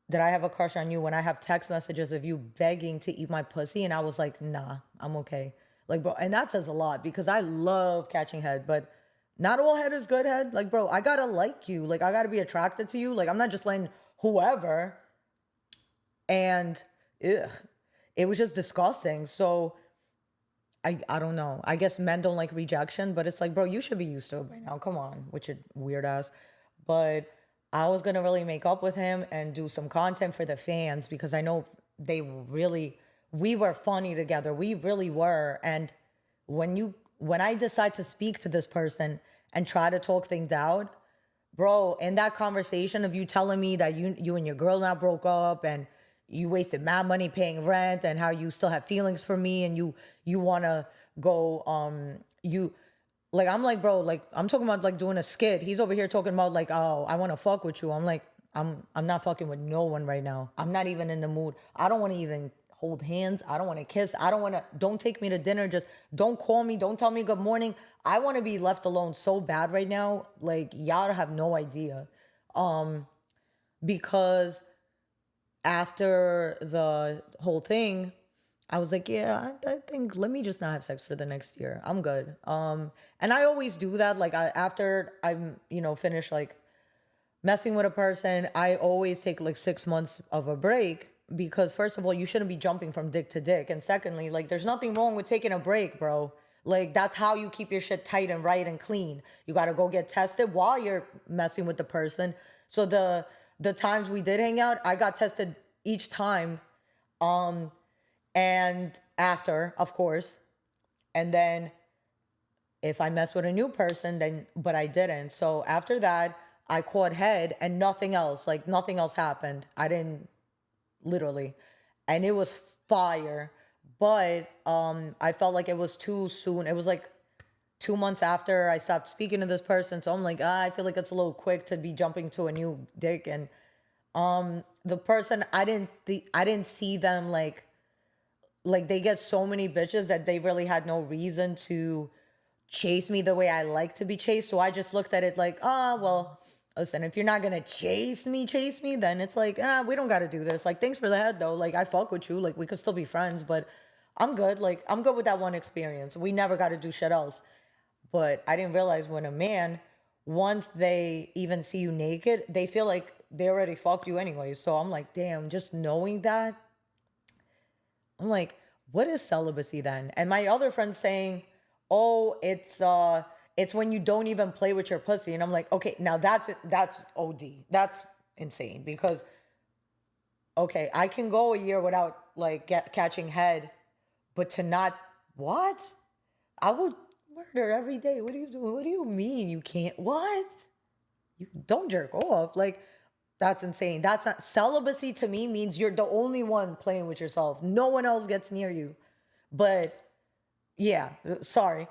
did I have a crush on you when I have text messages of you begging to eat my pussy? And I was like, nah, I'm okay. Like, bro, and that says a lot because I love catching head, but not all head is good head. Like, bro, I gotta like you. Like, I gotta be attracted to you. Like, I'm not just letting whoever. And it was just disgusting. So I don't know. I guess men don't like rejection, but it's like, bro, you should be used to it by now. Come on, with your weird ass. But I was gonna really make up with him and do some content for the fans because I know they really we were funny together. We really were. And when I decide to speak to this person and try to talk things out, bro, in that conversation of you telling me that you and your girl now broke up and you wasted mad money paying rent and how you still have feelings for me and you want to go you like, I'm like, bro, like, I'm talking about like doing a skit. He's over here talking about like, oh, I want to fuck with you. I'm like, I'm not fucking with no one right now. I'm not even in the mood. I don't want to even hold hands. I don't want to kiss. Don't take me to dinner. Just don't call me. Don't tell me good morning. I want to be left alone so bad right now. Like, y'all have no idea. Because after the whole thing, I was like, yeah, I think let me just not have sex for the next year. I'm good. And I always do that. Like after I'm, finished like messing with a person, I always take like 6 months of a break because first of all, you shouldn't be jumping from dick to dick. And secondly, like there's nothing wrong with taking a break, bro. Like that's how you keep your shit tight and right and clean. You got to go get tested while you're messing with the person. So the times we did hang out, I got tested each time. And after, of course. And then if I mess with a new person, but I didn't. So after that, I caught head and nothing else. Like nothing else happened. I didn't, literally. And it was fire. But I felt like it was too soon. It was like 2 months after I stopped speaking to this person. So I'm like, I feel like it's a little quick to be jumping to a new dick. And the person, I didn't see them like they get so many bitches that they really had no reason to chase me the way I like to be chased. So I just looked at it like, well, listen, if you're not gonna chase me, then it's like, we don't gotta do this. Like, thanks for the head though. Like, I fuck with you. Like, we could still be friends, but I'm good. Like, I'm good with that one experience. We never gotta do shit else. But I didn't realize when a man, once they even see you naked, they feel like they already fucked you anyway. So I'm like, damn, just knowing that, I'm like, what is celibacy then? And my other friend's saying, oh, it's when you don't even play with your pussy. And I'm like, okay, now that's OD. That's insane because, okay, I can go a year without like catching head, but to not, what? I would murder every day. What are you doing? What do you mean you can't? What? You don't jerk off. Like, that's insane. That's not celibacy to me means you're the only one playing with yourself. No one else gets near you. But yeah, sorry.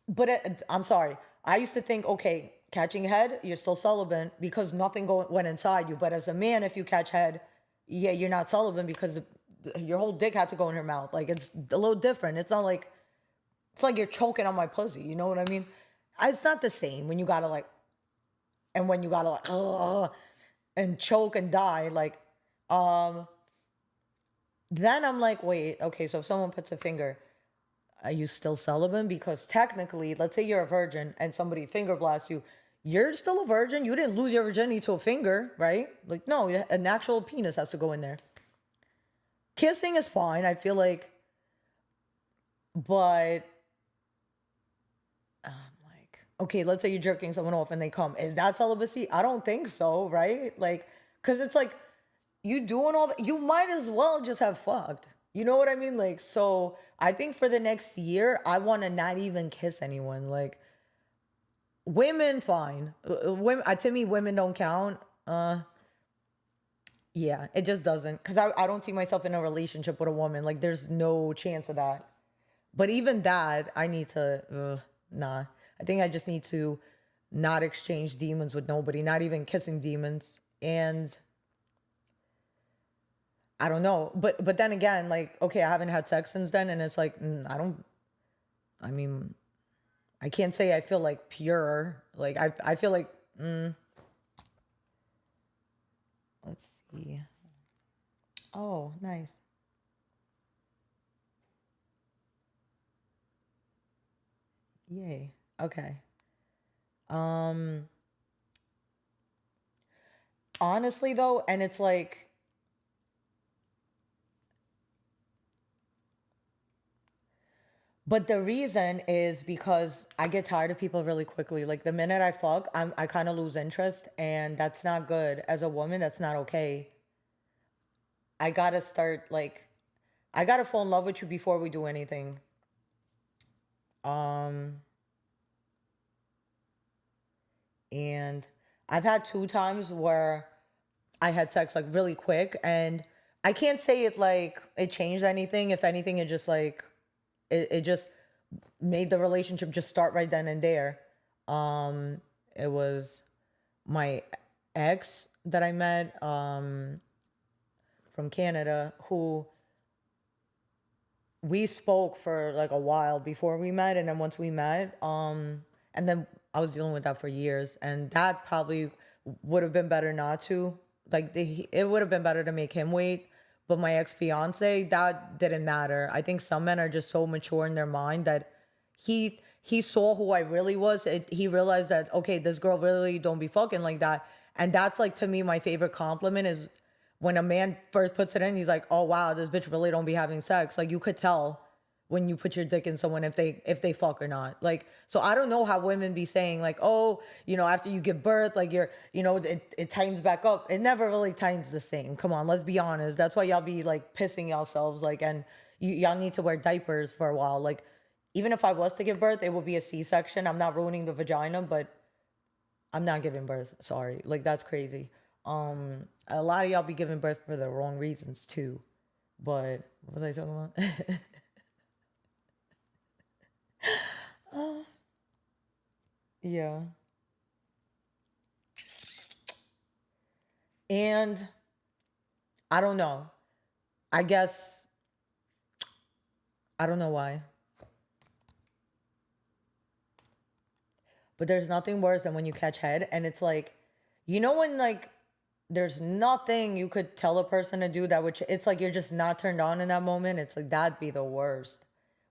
But I'm sorry. I used to think, okay, catching head, you're still celibate because nothing went inside you. But as a man, if you catch head, yeah, you're not celibate because your whole dick had to go in her mouth. Like it's a little different. It's like you're choking on my pussy. You know what I mean? It's not the same when you gotta like, and when you gotta like, ugh, and choke and die, like, then I'm like, wait, okay, so if someone puts a finger, are you still celibate? Because technically, let's say you're a virgin and somebody finger blasts you, you're still a virgin. You didn't lose your virginity to a finger, right? Like, no, an actual penis has to go in there. Kissing is fine, I feel like, but okay, let's say you're jerking someone off and they come. Is that celibacy? I don't think so, right? Like, because it's like, you doing all that, you might as well just have fucked. You know what I mean? Like, so I think for the next year, I want to not even kiss anyone. Like, women, fine. Women, to me, women don't count. Yeah, it just doesn't. Because I don't see myself in a relationship with a woman. Like, there's no chance of that. But even that, I need to, nah. I think I just need to not exchange demons with nobody, not even kissing demons. And I don't know. But then again, like, okay, I haven't had sex since then. And it's like, I can't say I feel like pure. Like, I feel like, let's see. Oh, nice. Yay. Okay. Honestly though, and it's like, but the reason is because I get tired of people really quickly. Like the minute I fuck, I kind of lose interest, and that's not good. As a woman, that's not okay. I gotta start like, I gotta fall in love with you before we do anything. And I've had 2 times where I had sex like really quick, and I can't say it like it changed anything. If anything, it just like it just made the relationship just start right then and there. It was my ex that I met from Canada, who we spoke for like a while before we met, and then once we met, and then I was dealing with that for years, and that probably would have been better not to. Like it would have been better to make him wait, but my ex fiance, that didn't matter. I think some men are just so mature in their mind that he saw who I really was. He realized that, okay, this girl really don't be fucking like that, and that's like, to me, my favorite compliment is when a man first puts it in. He's like, oh wow, this bitch really don't be having sex. Like, you could tell when you put your dick in someone if they fuck or not. Like, so I don't know how women be saying like, oh, after you give birth, like it tightens back up. It never really tightens the same. Come on, let's be honest. That's why y'all be like pissing yourselves, like, and y'all need to wear diapers for a while. Like, even if I was to give birth, it would be a C-section. I'm not ruining the vagina, but I'm not giving birth. Sorry. Like, that's crazy. A lot of y'all be giving birth for the wrong reasons too. But what was I talking about? Yeah. And I don't know. I guess I don't know why. But there's nothing worse than when you catch head and it's like, when like there's nothing you could tell a person to do that would, it's like you're just not turned on in that moment. It's like, that'd be the worst.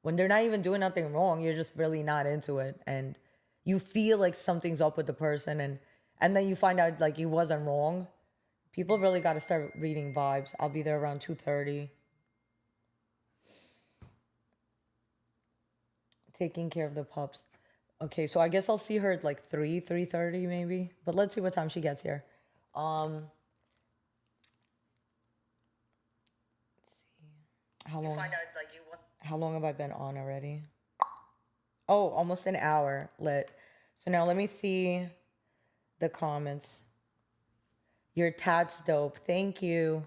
When they're not even doing nothing wrong, you're just really not into it. And you feel like something's up with the person, and then you find out like you wasn't wrong. People really got to start reading vibes. I'll be there around 2:30. Taking care of the pups. Okay, so I guess I'll see her at like 3:30 maybe. But let's see what time she gets here. Let's see. How long? How long have I been on already? Oh, almost an hour lit. So now let me see the comments. Your tat's dope. Thank you.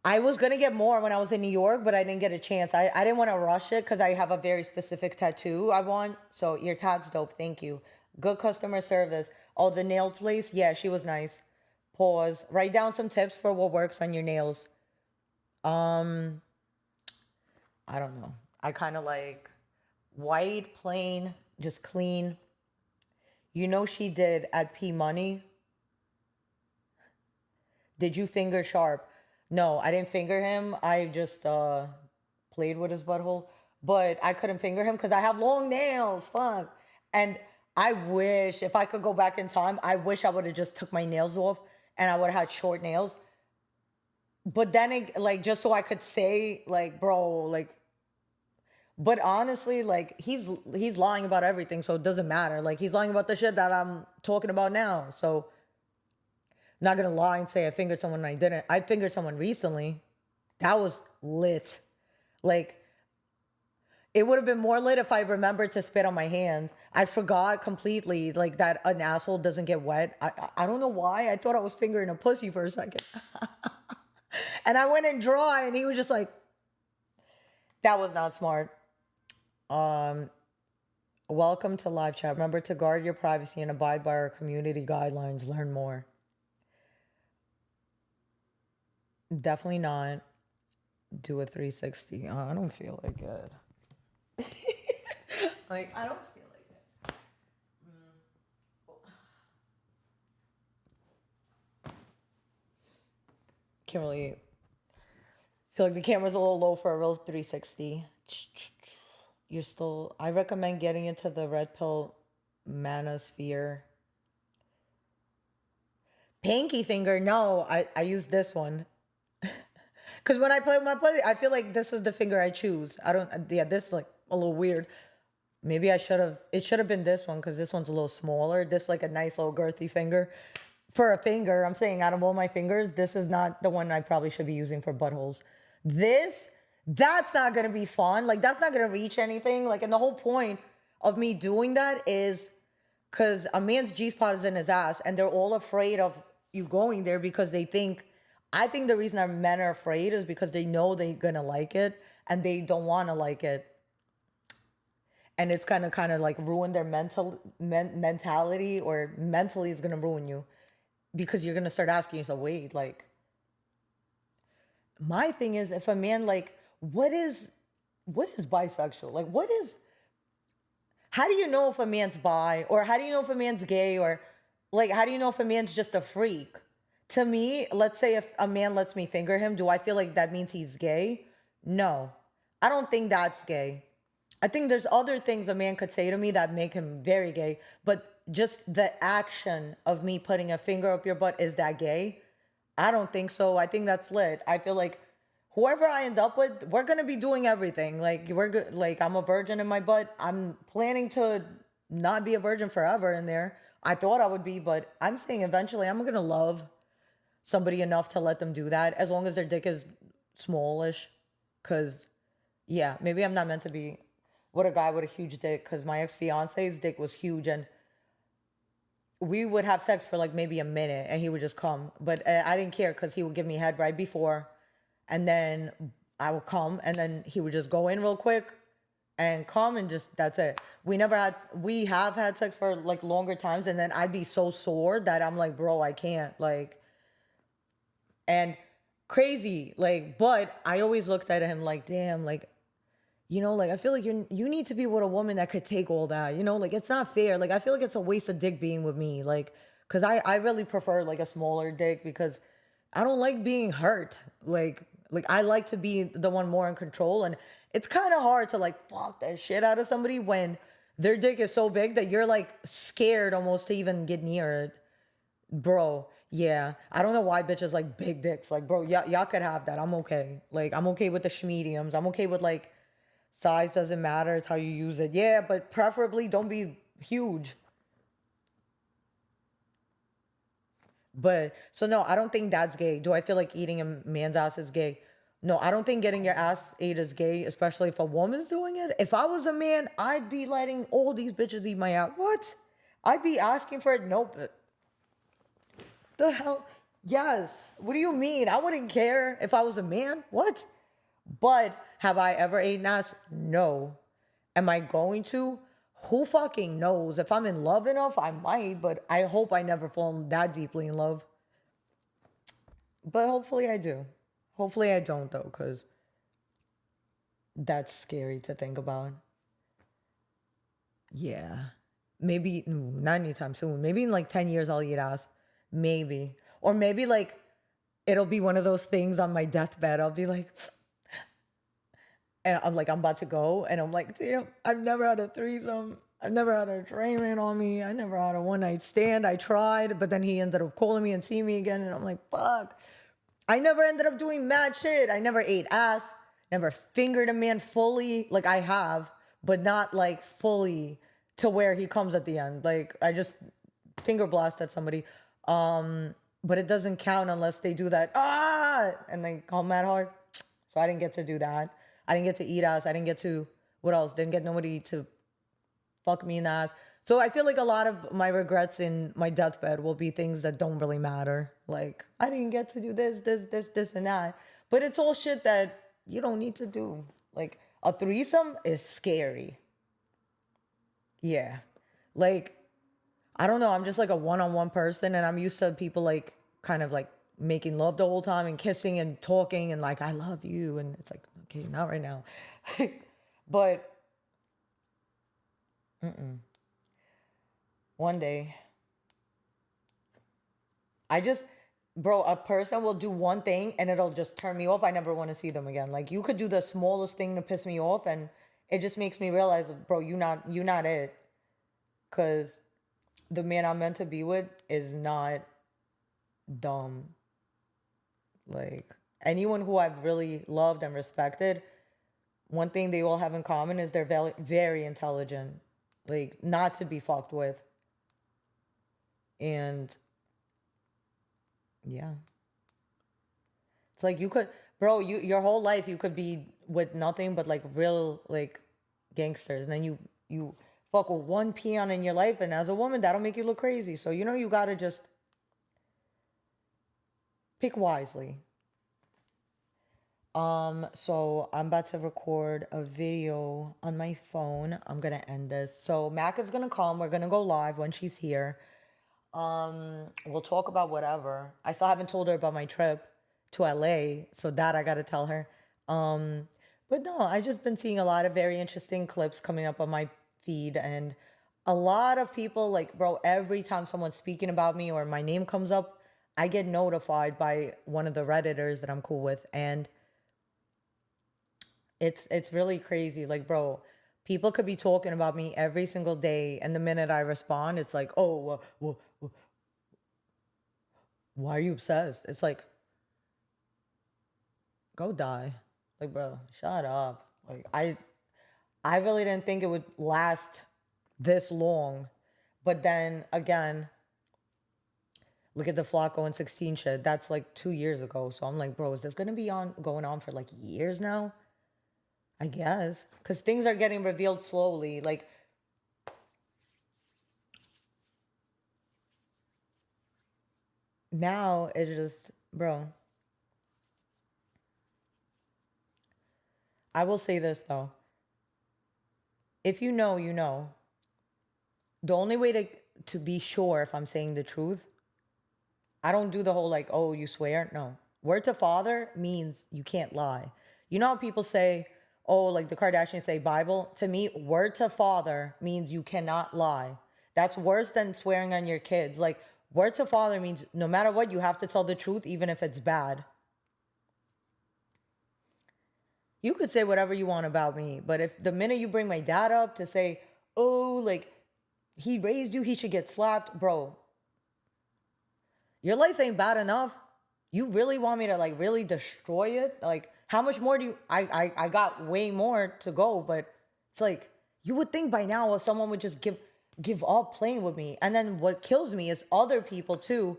I was going to get more when I was in New York, but I didn't get a chance. I didn't want to rush it because I have a very specific tattoo I want. So your tat's dope. Thank you. Good customer service. Oh, the nail place? Yeah, she was nice. Pause. Write down some tips for what works on your nails. I don't know. I kind of like white, plain, just clean. She did at P Money. Did you finger Sharp? No, I didn't finger him. I just played with his butthole. But I couldn't finger him because I have long nails. Fuck. And I wish, if I could go back in time, I wish I would have just took my nails off and I would have had short nails. But then, just so I could say, like, bro, like, but honestly, like, he's lying about everything, so it doesn't matter. Like, he's lying about the shit that I'm talking about now. So, not gonna lie and say I fingered someone and I didn't. I fingered someone recently. That was lit. Like, it would have been more lit if I remembered to spit on my hand. I forgot completely, like, that an asshole doesn't get wet. I don't know why. I thought I was fingering a pussy for a second. And I went in dry, and he was just like, that was not smart. Welcome to live chat. Remember to guard your privacy and abide by our community guidelines. Learn more. Definitely not do a 360. I don't feel like it. Like, I don't feel like it. Can't really feel like the camera's a little low for a real 360. I recommend getting into the red pill manosphere. Pinky finger, no, I use this one. Because when I play with my pussy, I feel like this is the finger I choose. This is like a little weird. Maybe it should have been this one because this one's a little smaller. This like a nice little girthy finger. for a finger. I'm saying out of all my fingers, this is not the one I probably should be using for buttholes. That's not gonna be fun. Like, that's not gonna reach anything. Like, and the whole point of me doing that is because a man's G-spot is in his ass, and they're all afraid of you going there because they think. I think the reason our men are afraid is because they know they're gonna like it, and they don't want to like it, and it's kind of like ruin their mentality, or mentally is gonna ruin you, because you're gonna start asking yourself, wait, like, my thing is, if a man, like, what is bisexual? Like, how do you know if a man's bi, or how do you know if a man's gay, or like, how do you know if a man's just a freak? To me, let's say if a man lets me finger him, do I feel like that means he's gay? No, I don't think that's gay. I think there's other things a man could say to me that make him very gay, but just the action of me putting a finger up your butt, is that gay? I don't think so. I think that's lit. I feel like whoever I end up with, we're gonna be doing everything. Like, we're good. Like, I'm a virgin in my butt. I'm planning to not be a virgin forever in there. I thought I would be, but I'm saying eventually I'm gonna love somebody enough to let them do that, as long as their dick is smallish. Cause yeah, maybe I'm not meant to be with a guy with a huge dick, because my ex-fiance's dick was huge, and we would have sex for like maybe a minute and he would just come. But I didn't care, because he would give me head right before, and then I would come, and then he would just go in real quick and come, and just, that's it. We have had sex for like longer times, and then I'd be so sore that I'm like, bro, I can't, like, and crazy, like, but I always looked at him like, damn, like, like, I feel like you need to be with a woman that could take all that, like, it's not fair. Like, I feel like it's a waste of dick being with me, like, because I really prefer like a smaller dick, because I don't like being hurt. Like I like to be the one more in control, and it's kind of hard to like fuck that shit out of somebody when their dick is so big that you're like scared almost to even get near it, bro. Yeah, I don't know why bitches like big dicks. Like, bro, y'all could have that. I'm okay. Like, I'm okay with the schmediums. I'm okay with like size doesn't matter. It's how you use it. Yeah, but preferably don't be huge. But so no, I don't think that's gay. Do I feel like eating a man's ass is gay? No, I don't think getting your ass ate is gay, especially if a woman's doing it. If I was a man, I'd be letting all these bitches eat my ass. What? I'd be asking for it. Nope. The hell? Yes. What do you mean? I wouldn't care if I was a man. What? But have I ever eaten ass? No. Am I going to? Who fucking knows? If I'm in love enough, I might, but I hope I never fall that deeply in love. But hopefully I do. Hopefully I don't, though, because that's scary to think about. Yeah. Maybe, not anytime soon. Maybe in like 10 years I'll eat ass. Maybe. Or maybe like it'll be one of those things on my deathbed. I'll be like, and I'm like, I'm about to go, and I'm like, damn, I've never had a threesome. I've never had a train ran on me. I never had a one night stand. I tried, but then he ended up calling me and seeing me again, and I'm like, fuck. I never ended up doing mad shit. I never ate ass, never fingered a man fully. Like, I have, but not like fully to where he comes at the end. Like, I just finger blast at somebody. But it doesn't count unless they do that, and they come mad hard. So I didn't get to do that. I didn't get to eat ass. I didn't get to, what else? Didn't get nobody to fuck me in the ass. So I feel like a lot of my regrets in my deathbed will be things that don't really matter. Like, I didn't get to do this, and that. But it's all shit that you don't need to do. Like, a threesome is scary. Yeah. Like, I don't know. I'm just like a one-on-one person, and I'm used to people like kind of like making love the whole time and kissing and talking and like, I love you. And it's like, okay, not right now. But one day, bro, a person will do one thing and it'll just turn me off. I never want to see them again. Like, you could do the smallest thing to piss me off, and it just makes me realize, bro, you not it. Because the man I'm meant to be with is not dumb. Like, anyone who I've really loved and respected, one thing they all have in common is they're very, very intelligent. Like, not to be fucked with. And Yeah. It's like you could, bro, your whole life you could be with nothing but like real like gangsters. And then you fuck with one peon in your life, and as a woman, that'll make you look crazy. So you gotta just pick wisely. So I'm about to record a video on my phone. I'm gonna end this. So Mac is gonna come. We're gonna go live when she's here. We'll talk about whatever. I still haven't told her about my trip to LA, so that I gotta tell her. But no, I just been seeing a lot of very interesting clips coming up on my feed, and a lot of people like, bro, every time someone's speaking about me or my name comes up, I get notified by one of the Redditors that I'm cool with, and it's really crazy. Like, bro, people could be talking about me every single day, and the minute I respond, it's like, oh, why are you obsessed? It's like, go die. Like, bro, shut up. Like, I really didn't think it would last this long. But then again, look at the Flacco and 16 shit. That's like 2 years ago. So I'm like, bro, is this gonna be going on for like years now? I guess. Because things are getting revealed slowly. Like, now it's just, bro. I will say this though. If you know, you know. The only way to be sure if I'm saying the truth, I don't do the whole like, oh, you swear. No. Word to father means you can't lie. You know how people say, oh, like the Kardashians say Bible? To me, word to father means you cannot lie. That's worse than swearing on your kids. Like, word to father means no matter what, you have to tell the truth, even if it's bad. You could say whatever you want about me, but if the minute you bring my dad up to say, oh, like, he raised you, he should get slapped, bro, your life ain't bad enough. You really want me to like really destroy it? Like, how much more do you, I got way more to go, but it's like, you would think by now someone would just give up playing with me. And then what kills me is other people too.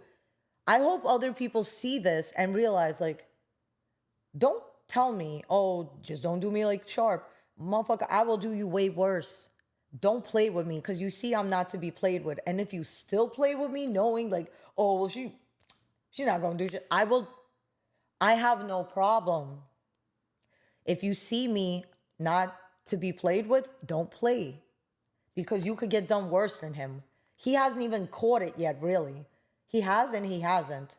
I hope other people see this and realize, like, don't tell me, oh, just don't do me like Sharp. Motherfucker, I will do you way worse. Don't play with me because you see I'm not to be played with. And if you still play with me knowing like, oh, well, she's not going to do shit, I have no problem. If you see me not to be played with, don't play. Because you could get done worse than him. He hasn't even caught it yet, really. He has and he hasn't.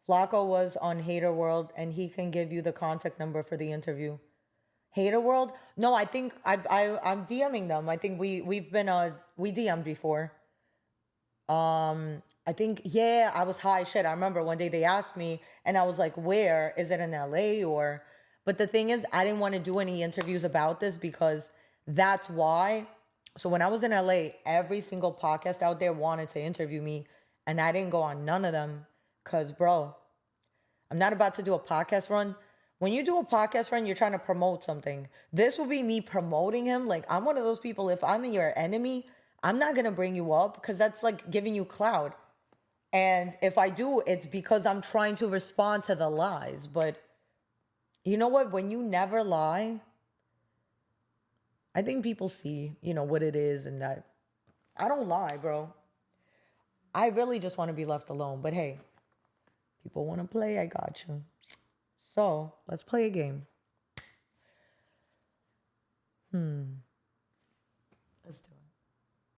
Flacco was on Hater World, and he can give you the contact number for the interview. Hater World? No, I think I'm DMing them. I think we've been we DM'd before. I think, yeah, I was high shit. I remember one day they asked me, and I was like, where? Is it in LA or? But the thing is, I didn't want to do any interviews about this because that's why. So when I was in LA, every single podcast out there wanted to interview me, and I didn't go on none of them because, bro, I'm not about to do a podcast run. When you do a podcast run, you're trying to promote something. This will be me promoting him. Like, I'm one of those people, if I'm your enemy, I'm not going to bring you up because that's like giving you clout. And if I do, it's because I'm trying to respond to the lies. But you know what? When you never lie, I think people see, what it is, and that I don't lie, bro. I really just want to be left alone. But hey, people want to play, I got you. So let's play a game.